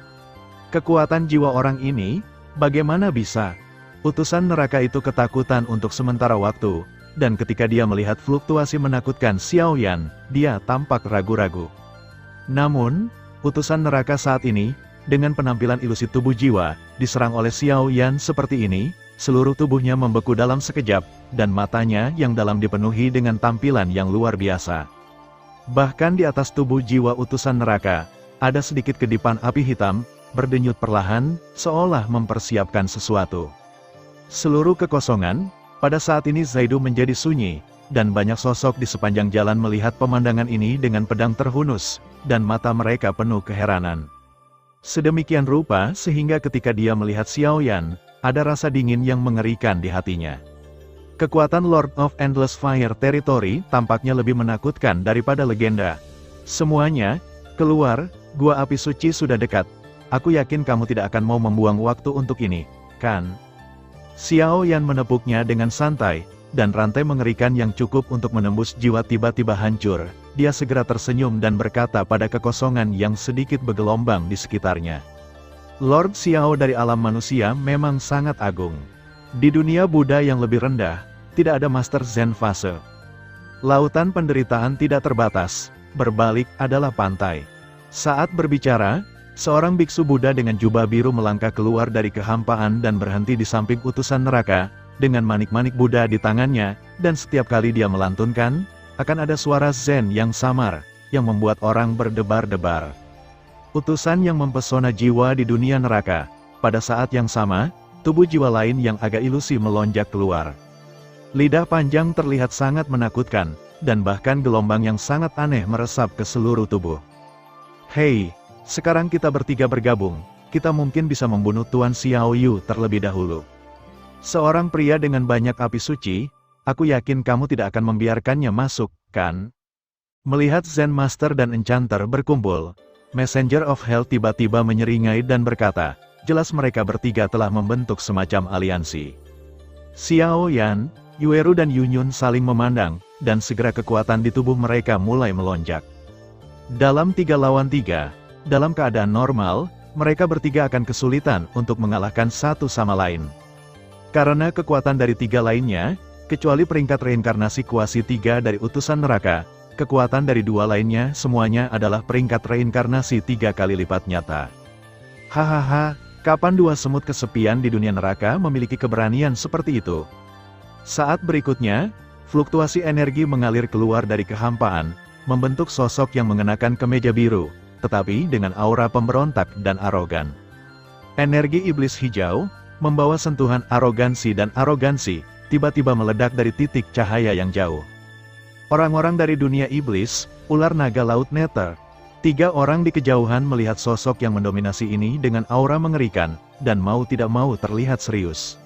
Kekuatan jiwa orang ini, bagaimana bisa? Utusan neraka itu ketakutan untuk sementara waktu, dan ketika dia melihat fluktuasi menakutkan Xiao Yan, dia tampak ragu-ragu. Namun, utusan neraka saat ini, dengan penampilan ilusi tubuh jiwa, diserang oleh Xiao Yan seperti ini, seluruh tubuhnya membeku dalam sekejap, dan matanya yang dalam dipenuhi dengan tampilan yang luar biasa. Bahkan di atas tubuh jiwa utusan neraka, ada sedikit kedipan api hitam, berdenyut perlahan, seolah mempersiapkan sesuatu. Seluruh kekosongan, pada saat ini Zaidu menjadi sunyi, dan banyak sosok di sepanjang jalan melihat pemandangan ini dengan pedang terhunus, dan mata mereka penuh keheranan. Sedemikian rupa sehingga ketika dia melihat Xiao Yan, ada rasa dingin yang mengerikan di hatinya. Kekuatan Lord of Endless Fire Territory tampaknya lebih menakutkan daripada legenda. Semuanya, keluar, gua api suci sudah dekat. Aku yakin kamu tidak akan mau membuang waktu untuk ini, kan? Xiao Yan menepuknya dengan santai, dan rantai mengerikan yang cukup untuk menembus jiwa tiba-tiba hancur. Dia segera tersenyum dan berkata pada kekosongan yang sedikit bergelombang di sekitarnya. Lord Xiao dari alam manusia memang sangat agung. Di dunia Buddha yang lebih rendah, tidak ada Master Zen fase. Lautan penderitaan tidak terbatas, berbalik adalah pantai. Saat berbicara, seorang biksu Buddha dengan jubah biru melangkah keluar dari kehampaan dan berhenti di samping utusan neraka, dengan manik-manik Buddha di tangannya, dan setiap kali dia melantunkan, akan ada suara Zen yang samar, yang membuat orang berdebar-debar. Utusan yang mempesona jiwa di dunia neraka. Pada saat yang sama, tubuh jiwa lain yang agak ilusi melonjak keluar. Lidah panjang terlihat sangat menakutkan, dan bahkan gelombang yang sangat aneh meresap ke seluruh tubuh. Hei, sekarang kita bertiga bergabung, kita mungkin bisa membunuh Tuan Xiao Yu terlebih dahulu. Seorang pria dengan banyak api suci, aku yakin kamu tidak akan membiarkannya masuk, kan? Melihat Zen Master dan Enchanter berkumpul, Messenger of Hell tiba-tiba menyeringai dan berkata, jelas mereka bertiga telah membentuk semacam aliansi. Xiao Yan, Yueru dan Yunyun saling memandang, dan segera kekuatan di tubuh mereka mulai melonjak. Dalam 3 lawan 3, dalam keadaan normal, mereka bertiga akan kesulitan untuk mengalahkan satu sama lain. Karena kekuatan dari 3 lainnya, kecuali peringkat reinkarnasi kuasi 3 dari utusan neraka, kekuatan dari 2 lainnya semuanya adalah peringkat reinkarnasi 3 kali lipat nyata. Hahaha, kapan 2 semut kesepian di dunia neraka memiliki keberanian seperti itu? Saat berikutnya, fluktuasi energi mengalir keluar dari kehampaan, membentuk sosok yang mengenakan kemeja biru, tetapi dengan aura pemberontak dan arogan. Energi iblis hijau, membawa sentuhan arogansi dan arogansi, tiba-tiba meledak dari titik cahaya yang jauh. Orang-orang dari dunia iblis, ular naga laut Nether, 3 orang di kejauhan melihat sosok yang mendominasi ini dengan aura mengerikan, dan mau tidak mau terlihat serius.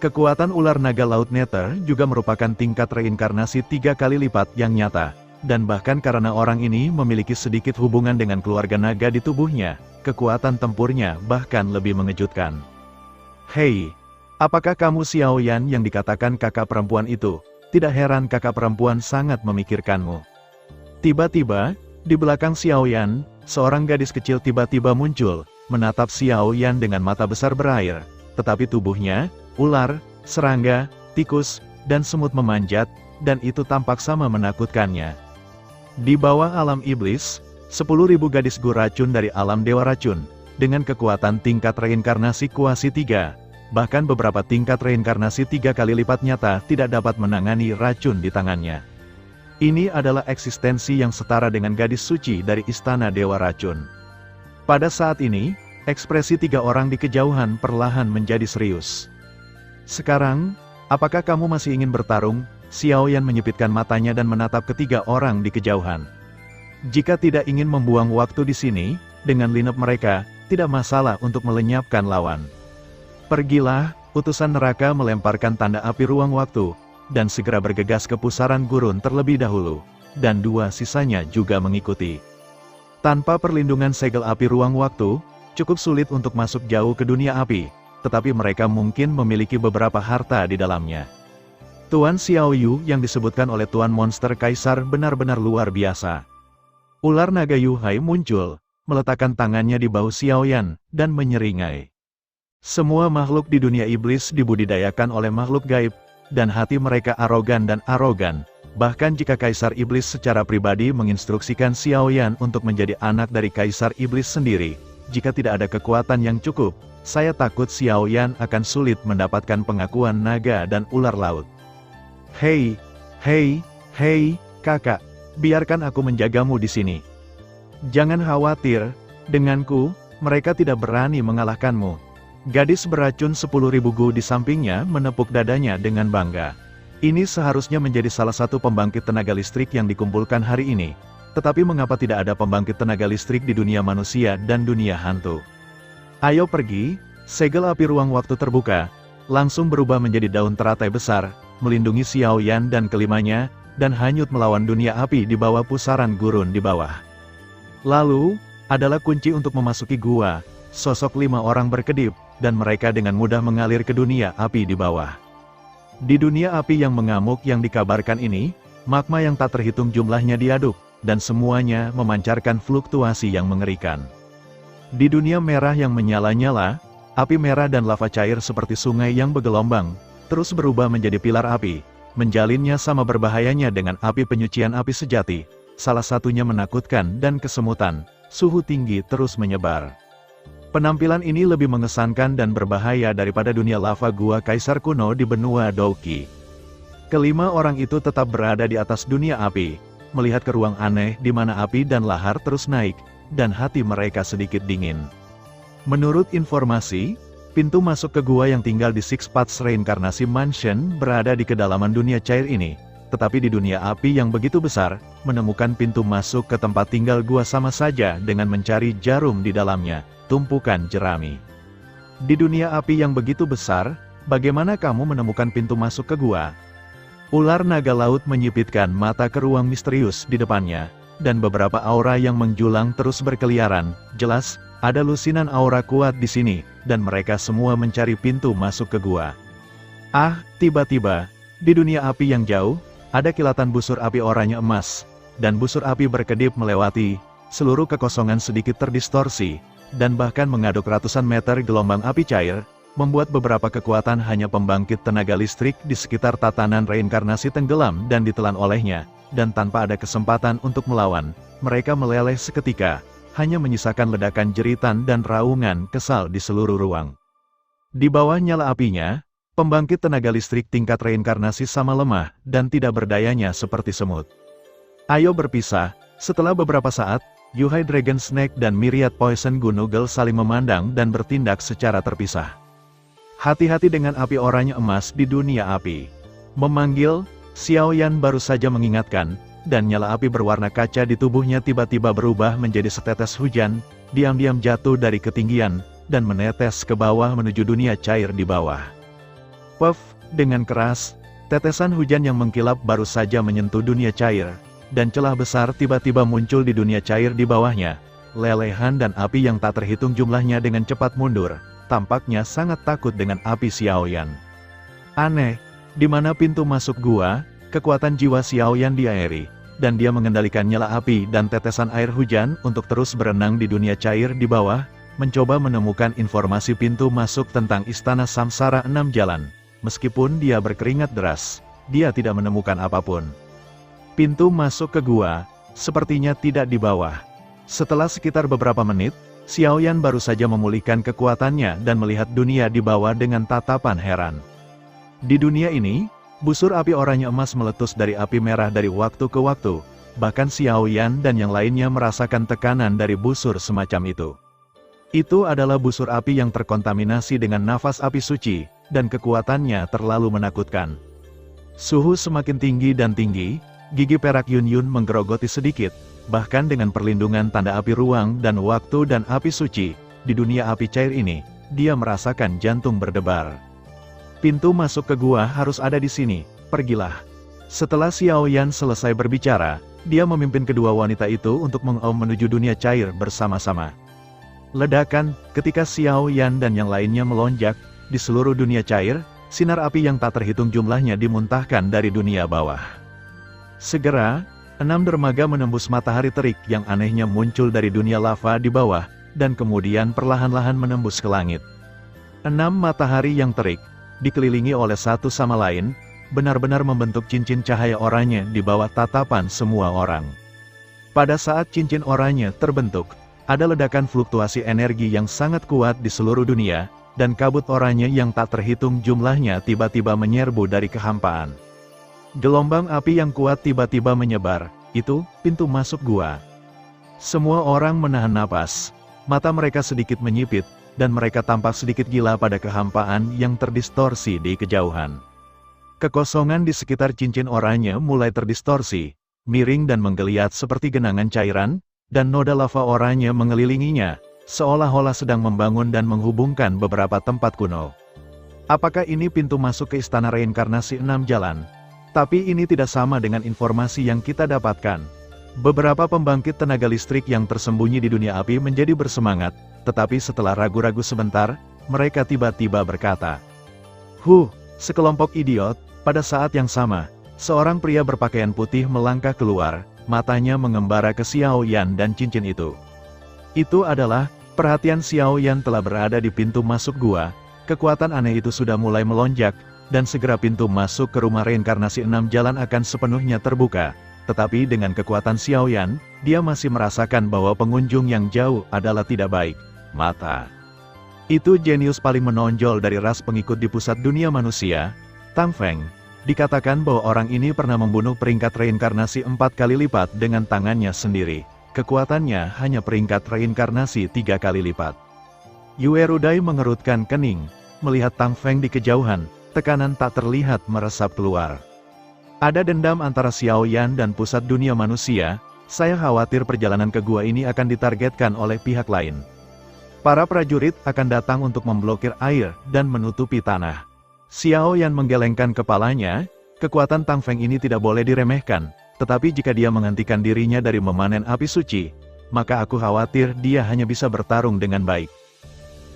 Kekuatan ular naga laut Nether juga merupakan tingkat reinkarnasi 3 kali lipat yang nyata, dan bahkan karena orang ini memiliki sedikit hubungan dengan keluarga naga di tubuhnya, kekuatan tempurnya bahkan lebih mengejutkan. Hei, apakah kamu Xiao Yan yang dikatakan kakak perempuan itu? Tidak heran kakak perempuan sangat memikirkanmu. Tiba-tiba, di belakang Xiao Yan, seorang gadis kecil tiba-tiba muncul, menatap Xiao Yan dengan mata besar berair, tetapi tubuhnya, ular, serangga, tikus, dan semut memanjat, dan itu tampak sama menakutkannya. Di bawah alam iblis, 10.000 gadis gu racun dari alam dewa racun, dengan kekuatan tingkat reinkarnasi kuasi 3, bahkan beberapa tingkat reinkarnasi 3 kali lipat nyata tidak dapat menangani racun di tangannya. Ini adalah eksistensi yang setara dengan gadis suci dari istana dewa racun. Pada saat ini, ekspresi 3 orang di kejauhan perlahan menjadi serius. Sekarang, apakah kamu masih ingin bertarung? Xiao Yan menyipitkan matanya dan menatap ketiga orang di kejauhan. Jika tidak ingin membuang waktu di sini, dengan lineup mereka, tidak masalah untuk melenyapkan lawan. Pergilah, utusan neraka melemparkan tanda api ruang waktu, dan segera bergegas ke pusaran gurun terlebih dahulu, dan 2 sisanya juga mengikuti. Tanpa perlindungan segel api ruang waktu, cukup sulit untuk masuk jauh ke dunia api, tetapi mereka mungkin memiliki beberapa harta di dalamnya. Tuan Xiao Yu yang disebutkan oleh Tuan Monster Kaisar benar-benar luar biasa. Ular naga Yu Hai muncul, meletakkan tangannya di bahu Xiao Yan, dan menyeringai. Semua makhluk di dunia iblis dibudidayakan oleh makhluk gaib, dan hati mereka arogan dan arogan, bahkan jika Kaisar Iblis secara pribadi menginstruksikan Xiao Yan untuk menjadi anak dari Kaisar Iblis sendiri, jika tidak ada kekuatan yang cukup, saya takut Xiao Yan akan sulit mendapatkan pengakuan naga dan ular laut. Hei, kakak, biarkan aku menjagamu di sini. Jangan khawatir, denganku, mereka tidak berani mengalahkanmu. Gadis beracun 10.000 gu di sampingnya menepuk dadanya dengan bangga. Ini seharusnya menjadi salah satu pembangkit tenaga listrik yang dikumpulkan hari ini. Tetapi mengapa tidak ada pembangkit tenaga listrik di dunia manusia dan dunia hantu? Ayo pergi, segel api ruang waktu terbuka, langsung berubah menjadi daun teratai besar, melindungi Xiao Yan dan kelimanya, dan hanyut melawan dunia api di bawah pusaran gurun di bawah. Lalu, adalah kunci untuk memasuki gua, sosok 5 orang berkedip, dan mereka dengan mudah mengalir ke dunia api di bawah. Di dunia api yang mengamuk yang dikabarkan ini, magma yang tak terhitung jumlahnya diaduk, dan semuanya memancarkan fluktuasi yang mengerikan. Di dunia merah yang menyala-nyala, api merah dan lava cair seperti sungai yang bergelombang, terus berubah menjadi pilar api, menjalinnya sama berbahayanya dengan api penyucian api sejati, salah satunya menakutkan dan kesemutan, suhu tinggi terus menyebar. Penampilan ini lebih mengesankan dan berbahaya daripada dunia lava gua kaisar kuno di benua Douki. Kelima orang itu tetap berada di atas dunia api, melihat ke ruang aneh di mana api dan lahar terus naik, dan hati mereka sedikit dingin. Menurut informasi, pintu masuk ke gua yang tinggal di Six Paths Reincarnation Mansion berada di kedalaman dunia cair ini, tetapi di dunia api yang begitu besar, menemukan pintu masuk ke tempat tinggal gua sama saja dengan mencari jarum di dalamnya, tumpukan jerami. Di dunia api yang begitu besar, bagaimana kamu menemukan pintu masuk ke gua? Ular naga laut menyipitkan mata ke ruang misterius di depannya, dan beberapa aura yang menjulang terus berkeliaran. Jelas, ada lusinan aura kuat di sini, dan mereka semua mencari pintu masuk ke gua. Tiba-tiba, di dunia api yang jauh, ada kilatan busur api oranye emas, dan busur api berkedip melewati, seluruh kekosongan sedikit terdistorsi, dan bahkan mengaduk ratusan meter gelombang api cair, membuat beberapa kekuatan hanya pembangkit tenaga listrik di sekitar tatanan reinkarnasi tenggelam dan ditelan olehnya, dan tanpa ada kesempatan untuk melawan, mereka meleleh seketika, hanya menyisakan ledakan jeritan dan raungan kesal di seluruh ruang. Di bawah nyala apinya, pembangkit tenaga listrik tingkat reinkarnasi sama lemah, dan tidak berdayanya seperti semut. Ayo berpisah. Setelah beberapa saat, Yuhai Dragon Snake dan Myriad Poison Gunugel saling memandang dan bertindak secara terpisah. Hati-hati dengan api oranye emas di dunia api. Memanggil, Xiao Yan baru saja mengingatkan, dan nyala api berwarna kaca di tubuhnya tiba-tiba berubah menjadi setetes hujan, diam-diam jatuh dari ketinggian, dan menetes ke bawah menuju dunia cair di bawah. Puff, dengan keras, tetesan hujan yang mengkilap baru saja menyentuh dunia cair, dan celah besar tiba-tiba muncul di dunia cair di bawahnya. Lelehan dan api yang tak terhitung jumlahnya dengan cepat mundur. Tampaknya sangat takut dengan api Xiao Yan. Aneh, di mana pintu masuk gua, kekuatan jiwa Xiao Yan diairi, dan dia mengendalikan nyala api dan tetesan air hujan untuk terus berenang di dunia cair di bawah, mencoba menemukan informasi pintu masuk tentang Istana Samsara 6 Jalan. Meskipun dia berkeringat deras, dia tidak menemukan apapun. Pintu masuk ke gua, sepertinya tidak di bawah. Setelah sekitar beberapa menit, Xiao Yan baru saja memulihkan kekuatannya dan melihat dunia di bawah dengan tatapan heran. Di dunia ini, busur api oranye emas meletus dari api merah dari waktu ke waktu, bahkan Xiao Yan dan yang lainnya merasakan tekanan dari busur semacam itu. Itu adalah busur api yang terkontaminasi dengan nafas api suci, dan kekuatannya terlalu menakutkan. Suhu semakin tinggi dan tinggi, gigi perak Yun Yun menggerogoti sedikit. Bahkan dengan perlindungan tanda api ruang dan waktu dan api suci, di dunia api cair ini, dia merasakan jantung berdebar. Pintu masuk ke gua harus ada di sini, pergilah. Setelah Xiao Yan selesai berbicara, dia memimpin kedua wanita itu untuk mengaum menuju dunia cair bersama-sama. Ledakan, ketika Xiao Yan dan yang lainnya melonjak, di seluruh dunia cair, sinar api yang tak terhitung jumlahnya dimuntahkan dari dunia bawah. Segera, 6 dermaga menembus matahari terik yang anehnya muncul dari dunia lava di bawah, dan kemudian perlahan-lahan menembus ke langit. 6 matahari yang terik, dikelilingi oleh satu sama lain, benar-benar membentuk cincin cahaya oranye di bawah tatapan semua orang. Pada saat cincin oranye terbentuk, ada ledakan fluktuasi energi yang sangat kuat di seluruh dunia, dan kabut oranye yang tak terhitung jumlahnya tiba-tiba menyerbu dari kehampaan. Gelombang api yang kuat tiba-tiba menyebar, itu pintu masuk gua. Semua orang menahan napas, mata mereka sedikit menyipit, dan mereka tampak sedikit gila pada kehampaan yang terdistorsi di kejauhan. Kekosongan di sekitar cincin oranye mulai terdistorsi, miring dan menggeliat seperti genangan cairan, dan noda lava oranye mengelilinginya, seolah-olah sedang membangun dan menghubungkan beberapa tempat kuno. Apakah ini pintu masuk ke Istana Reinkarnasi 6 Jalan? Tapi ini tidak sama dengan informasi yang kita dapatkan. Beberapa pembangkit tenaga listrik yang tersembunyi di dunia api menjadi bersemangat, tetapi setelah ragu-ragu sebentar, mereka tiba-tiba berkata, sekelompok idiot." Pada saat yang sama, seorang pria berpakaian putih melangkah keluar, matanya mengembara ke Xiao Yan dan cincin itu. Itu adalah, perhatian Xiao Yan telah berada di pintu masuk gua, kekuatan aneh itu sudah mulai melonjak, dan segera pintu masuk ke rumah reinkarnasi 6 jalan akan sepenuhnya terbuka. Tetapi dengan kekuatan Xiao Yan, dia masih merasakan bahwa pengunjung yang jauh adalah tidak baik. Mata. Itu jenius paling menonjol dari ras pengikut di pusat dunia manusia, Tang Feng. Dikatakan bahwa orang ini pernah membunuh peringkat reinkarnasi 4 kali lipat dengan tangannya sendiri. Kekuatannya hanya peringkat reinkarnasi 3 kali lipat. Yue Rudai mengerutkan kening, melihat Tang Feng di kejauhan, tekanan tak terlihat meresap keluar. Ada dendam antara Xiao Yan dan pusat dunia manusia, saya khawatir perjalanan ke gua ini akan ditargetkan oleh pihak lain. Para prajurit akan datang untuk memblokir air dan menutupi tanah. Xiao Yan menggelengkan kepalanya, kekuatan Tang Feng ini tidak boleh diremehkan, tetapi jika dia menghentikan dirinya dari memanen api suci, maka aku khawatir dia hanya bisa bertarung dengan baik.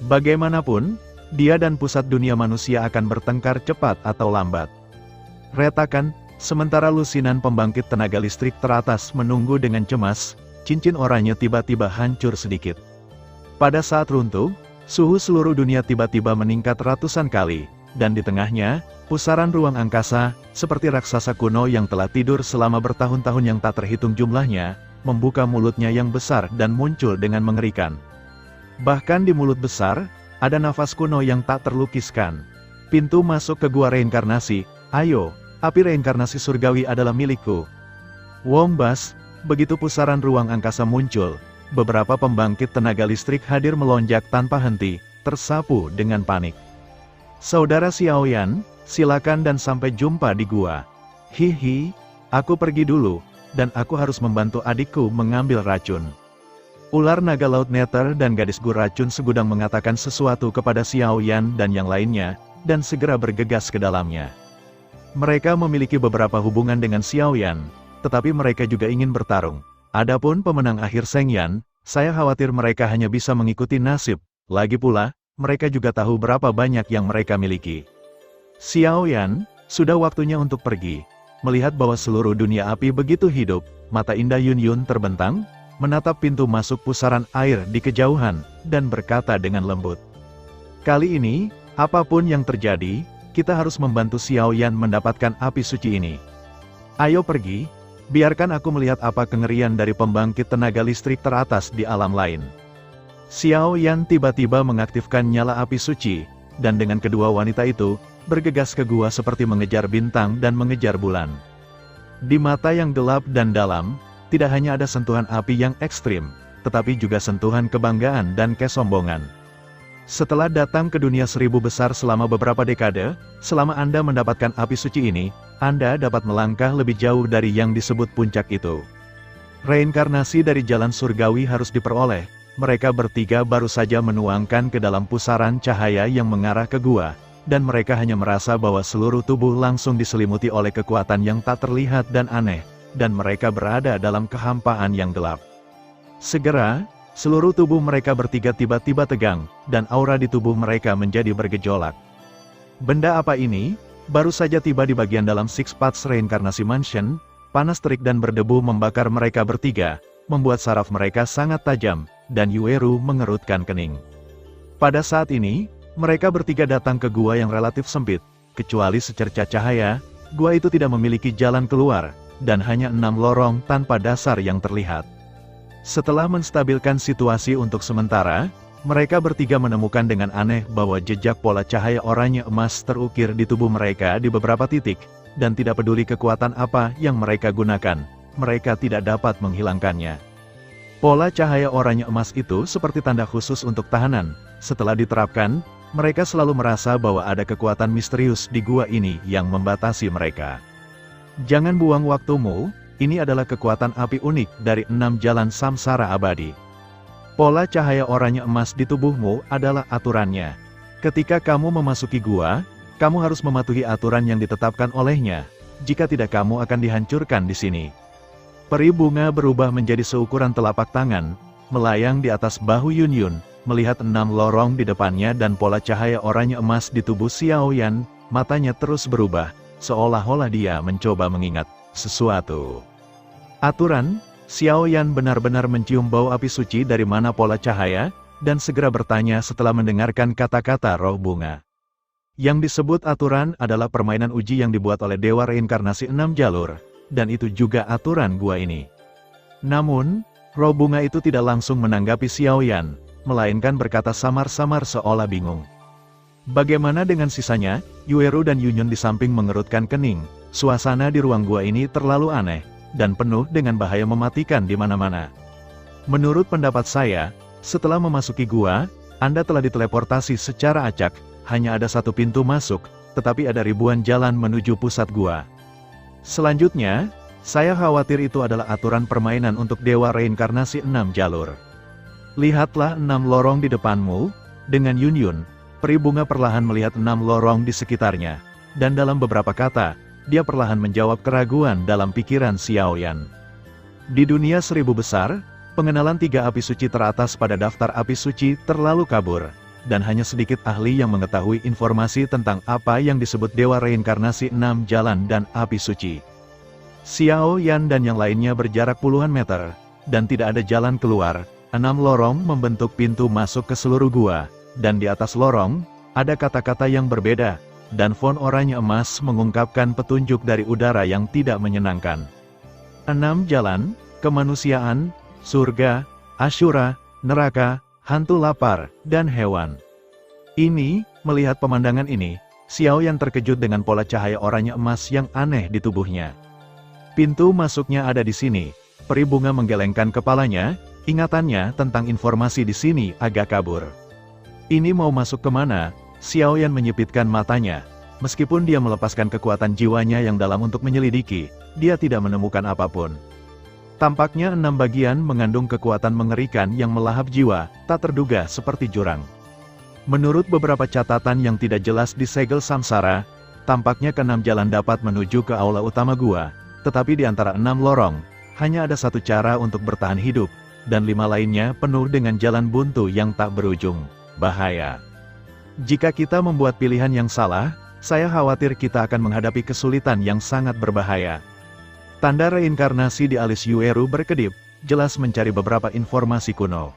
Bagaimanapun, dia dan pusat dunia manusia akan bertengkar cepat atau lambat. Retakan, sementara lusinan pembangkit tenaga listrik teratas menunggu dengan cemas, cincin oranye tiba-tiba hancur sedikit. Pada saat runtuh, suhu seluruh dunia tiba-tiba meningkat ratusan kali. Dan di tengahnya, pusaran ruang angkasa, seperti raksasa kuno yang telah tidur selama bertahun-tahun yang tak terhitung jumlahnya, membuka mulutnya yang besar dan muncul dengan mengerikan. Bahkan di mulut besar, ada nafas kuno yang tak terlukiskan. Pintu masuk ke gua reinkarnasi, ayo, api reinkarnasi surgawi adalah milikku. Wombas, begitu pusaran ruang angkasa muncul, beberapa pembangkit tenaga listrik hadir melonjak tanpa henti, tersapu dengan panik. Saudara Xiao Yan, silakan dan sampai jumpa di gua. Hihi, aku pergi dulu, dan aku harus membantu adikku mengambil racun. Ular naga laut Nether dan gadis gua racun segudang mengatakan sesuatu kepada Xiao Yan dan yang lainnya, dan segera bergegas ke dalamnya. Mereka memiliki beberapa hubungan dengan Xiao Yan, tetapi mereka juga ingin bertarung. Adapun pemenang akhir Seng Yan, saya khawatir mereka hanya bisa mengikuti nasib, lagi pula, mereka juga tahu berapa banyak yang mereka miliki. Xiao Yan, sudah waktunya untuk pergi. Melihat bahwa seluruh dunia api begitu hidup, mata indah Yun Yun terbentang, menatap pintu masuk pusaran air di kejauhan, dan berkata dengan lembut. Kali ini, apapun yang terjadi, kita harus membantu Xiao Yan mendapatkan api suci ini. Ayo pergi, biarkan aku melihat apa kengerian dari pembangkit tenaga listrik teratas di alam lain. Xiao Yan tiba-tiba mengaktifkan nyala api suci, dan dengan kedua wanita itu, bergegas ke gua seperti mengejar bintang dan mengejar bulan. Di mata yang gelap dan dalam, tidak hanya ada sentuhan api yang ekstrim, tetapi juga sentuhan kebanggaan dan kesombongan. Setelah datang ke dunia 1000 besar selama beberapa dekade, selama Anda mendapatkan api suci ini, Anda dapat melangkah lebih jauh dari yang disebut puncak itu. Reinkarnasi dari jalan surgawi harus diperoleh. Mereka bertiga baru saja menuangkan ke dalam pusaran cahaya yang mengarah ke gua, dan mereka hanya merasa bahwa seluruh tubuh langsung diselimuti oleh kekuatan yang tak terlihat dan aneh, dan mereka berada dalam kehampaan yang gelap. Segera, seluruh tubuh mereka bertiga tiba-tiba tegang, dan aura di tubuh mereka menjadi bergejolak. Benda apa ini? Baru saja tiba di bagian dalam Six Paths Reincarnation Mansion, panas terik dan berdebu membakar mereka bertiga, membuat saraf mereka sangat tajam, dan Yueru mengerutkan kening. Pada saat ini, mereka bertiga datang ke gua yang relatif sempit, kecuali secerca cahaya, gua itu tidak memiliki jalan keluar, dan hanya 6 lorong tanpa dasar yang terlihat. Setelah menstabilkan situasi untuk sementara, mereka bertiga menemukan dengan aneh bahwa jejak pola cahaya oranye emas terukir di tubuh mereka di beberapa titik, dan tidak peduli kekuatan apa yang mereka gunakan, mereka tidak dapat menghilangkannya. Pola cahaya oranye emas itu seperti tanda khusus untuk tahanan. Setelah diterapkan, mereka selalu merasa bahwa ada kekuatan misterius di gua ini yang membatasi mereka. Jangan buang waktumu, ini adalah kekuatan api unik dari 6 jalan samsara abadi. Pola cahaya oranye emas di tubuhmu adalah aturannya. Ketika kamu memasuki gua, kamu harus mematuhi aturan yang ditetapkan olehnya. Jika tidak, kamu akan dihancurkan di sini. Peri bunga berubah menjadi seukuran telapak tangan, melayang di atas bahu Yun Yun, melihat 6 lorong di depannya dan pola cahaya oranye emas di tubuh Xiao Yan, matanya terus berubah, seolah-olah dia mencoba mengingat sesuatu. Aturan, Xiao Yan benar-benar mencium bau api suci dari mana pola cahaya, dan segera bertanya setelah mendengarkan kata-kata roh bunga. Yang disebut aturan adalah permainan uji yang dibuat oleh Dewa Reinkarnasi 6 jalur. Dan itu juga aturan gua ini. Namun, roh bunga itu tidak langsung menanggapi Xiao Yan, melainkan berkata samar-samar seolah bingung. Bagaimana dengan sisanya? Yueru dan Yunyun di samping mengerutkan kening. Suasana di ruang gua ini terlalu aneh, dan penuh dengan bahaya mematikan di mana-mana. Menurut pendapat saya, setelah memasuki gua, Anda telah diteleportasi secara acak, hanya ada satu pintu masuk, tetapi ada ribuan jalan menuju pusat gua. Selanjutnya, saya khawatir itu adalah aturan permainan untuk Dewa Reinkarnasi 6 jalur. Lihatlah 6 lorong di depanmu. Dengan Yunyun, peri bunga perlahan melihat 6 lorong di sekitarnya, dan dalam beberapa kata, dia perlahan menjawab keraguan dalam pikiran Xiaoyan. Di dunia 1000 besar, pengenalan 3 api suci teratas pada daftar api suci terlalu kabur, dan hanya sedikit ahli yang mengetahui informasi tentang apa yang disebut Dewa Reinkarnasi 6 jalan dan api suci. Xiaoyan dan yang lainnya berjarak puluhan meter, dan tidak ada jalan keluar. 6 lorong membentuk pintu masuk ke seluruh gua, dan di atas lorong, ada kata-kata yang berbeda, dan font oranye emas mengungkapkan petunjuk dari udara yang tidak menyenangkan. 6 jalan, kemanusiaan, surga, asyura, neraka, hantu lapar, dan hewan. Ini, melihat pemandangan ini, Xiaoyan terkejut dengan pola cahaya oranye emas yang aneh di tubuhnya. Pintu masuknya ada di sini. Peri bunga menggelengkan kepalanya, ingatannya tentang informasi di sini agak kabur. Ini mau masuk kemana? Xiaoyan menyipitkan matanya. Meskipun dia melepaskan kekuatan jiwanya yang dalam untuk menyelidiki, dia tidak menemukan apapun. Tampaknya 6 bagian mengandung kekuatan mengerikan yang melahap jiwa, tak terduga seperti jurang. Menurut beberapa catatan yang tidak jelas di segel samsara, tampaknya ke-6 jalan dapat menuju ke aula utama gua, tetapi di antara 6 lorong, hanya ada satu cara untuk bertahan hidup, dan 5 lainnya penuh dengan jalan buntu yang tak berujung. Bahaya. Jika kita membuat pilihan yang salah, saya khawatir kita akan menghadapi kesulitan yang sangat berbahaya. Tanda reinkarnasi di alis Yueru berkedip, jelas mencari beberapa informasi kuno.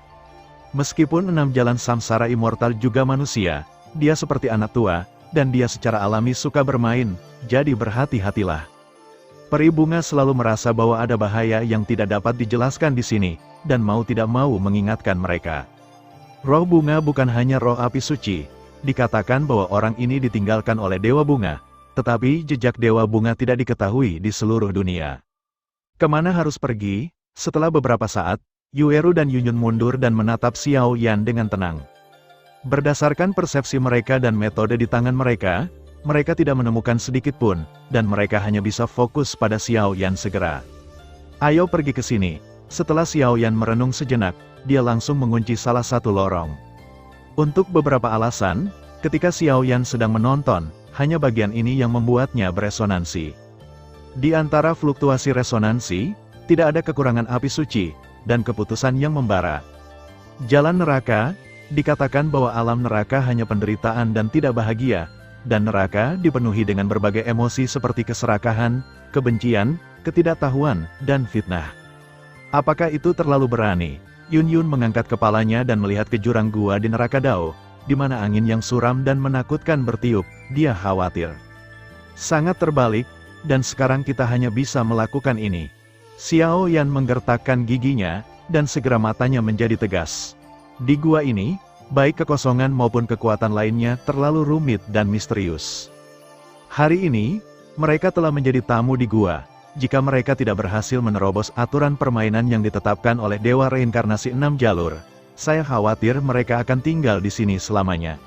Meskipun 6 jalan samsara immortal juga manusia, dia seperti anak tua, dan dia secara alami suka bermain, jadi berhati-hatilah. Peri bunga selalu merasa bahwa ada bahaya yang tidak dapat dijelaskan di sini, dan mau tidak mau mengingatkan mereka. Roh bunga bukan hanya roh api suci, dikatakan bahwa orang ini ditinggalkan oleh Dewa Bunga, tetapi jejak Dewa Bunga tidak diketahui di seluruh dunia. Kemana harus pergi? Setelah beberapa saat, Yueru dan Yunyun mundur dan menatap Xiaoyan dengan tenang. Berdasarkan persepsi mereka dan metode di tangan mereka, mereka tidak menemukan sedikit pun, dan mereka hanya bisa fokus pada Xiaoyan segera. Ayo pergi ke sini. Setelah Xiaoyan merenung sejenak, dia langsung mengunci salah satu lorong. Untuk beberapa alasan, ketika Xiaoyan sedang menonton, hanya bagian ini yang membuatnya beresonansi. Di antara fluktuasi resonansi, tidak ada kekurangan api suci, dan keputusan yang membara. Jalan neraka, dikatakan bahwa alam neraka hanya penderitaan dan tidak bahagia, dan neraka dipenuhi dengan berbagai emosi seperti keserakahan, kebencian, ketidaktahuan, dan fitnah. Apakah itu terlalu berani? Yunyun mengangkat kepalanya dan melihat ke jurang gua di neraka Dao, di mana angin yang suram dan menakutkan bertiup. Dia khawatir. Sangat terbalik, dan sekarang kita hanya bisa melakukan ini. Xiaoyan menggertakkan giginya, dan segera matanya menjadi tegas. Di gua ini, baik kekosongan maupun kekuatan lainnya terlalu rumit dan misterius. Hari ini, mereka telah menjadi tamu di gua. Jika mereka tidak berhasil menerobos aturan permainan yang ditetapkan oleh Dewa Reinkarnasi 6 jalur, saya khawatir mereka akan tinggal di sini selamanya.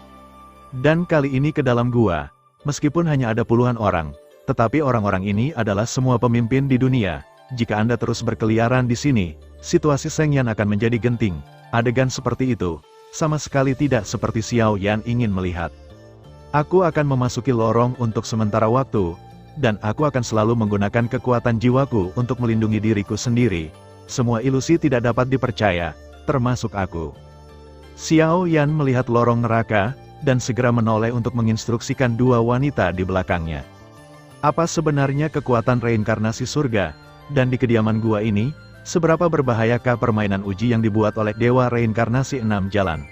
Dan kali ini ke dalam gua, meskipun hanya ada puluhan orang, tetapi orang-orang ini adalah semua pemimpin di dunia. Jika Anda terus berkeliaran di sini, situasi Shengyan akan menjadi genting. Adegan seperti itu, sama sekali tidak seperti Xiaoyan ingin melihat. Aku akan memasuki lorong untuk sementara waktu, dan aku akan selalu menggunakan kekuatan jiwaku untuk melindungi diriku sendiri. Semua ilusi tidak dapat dipercaya, termasuk aku. Xiaoyan melihat lorong neraka, dan segera menoleh untuk menginstruksikan 2 wanita di belakangnya. Apa sebenarnya kekuatan reinkarnasi surga? Dan di kediaman gua ini, seberapa berbahayakah permainan uji yang dibuat oleh Dewa Reinkarnasi 6 jalan?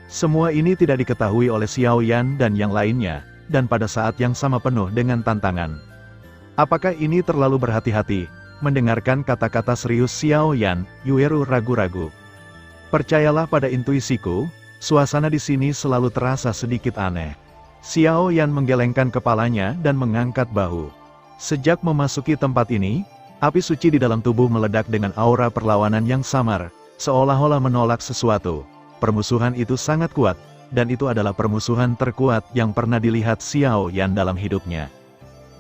Semua ini tidak diketahui oleh Xiaoyan dan yang lainnya, dan pada saat yang sama penuh dengan tantangan. Apakah ini terlalu berhati-hati? Mendengarkan kata-kata serius Xiaoyan, Yueru ragu-ragu. Percayalah pada intuisiku, suasana di sini selalu terasa sedikit aneh. Xiao Yan menggelengkan kepalanya dan mengangkat bahu. Sejak memasuki tempat ini, api suci di dalam tubuh meledak dengan aura perlawanan yang samar, seolah-olah menolak sesuatu. Permusuhan itu sangat kuat, dan itu adalah permusuhan terkuat yang pernah dilihat Xiao Yan dalam hidupnya.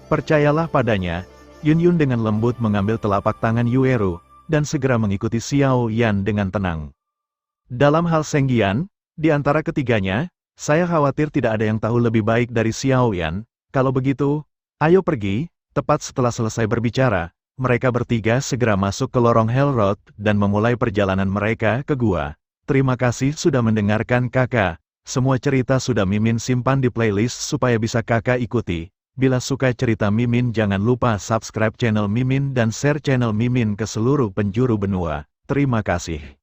Percayalah padanya, Yun Yun dengan lembut mengambil telapak tangan Yueru, dan segera mengikuti Xiao Yan dengan tenang. Dalam hal Senggian, di antara ketiganya, saya khawatir tidak ada yang tahu lebih baik dari Xiao Yan. Kalau begitu, ayo pergi. Tepat setelah selesai berbicara, mereka bertiga segera masuk ke lorong Hell Road dan memulai perjalanan mereka ke gua. Terima kasih sudah mendengarkan kakak. Semua cerita sudah Mimin simpan di playlist supaya bisa kakak ikuti. Bila suka cerita Mimin jangan lupa subscribe channel Mimin dan share channel Mimin ke seluruh penjuru benua. Terima kasih.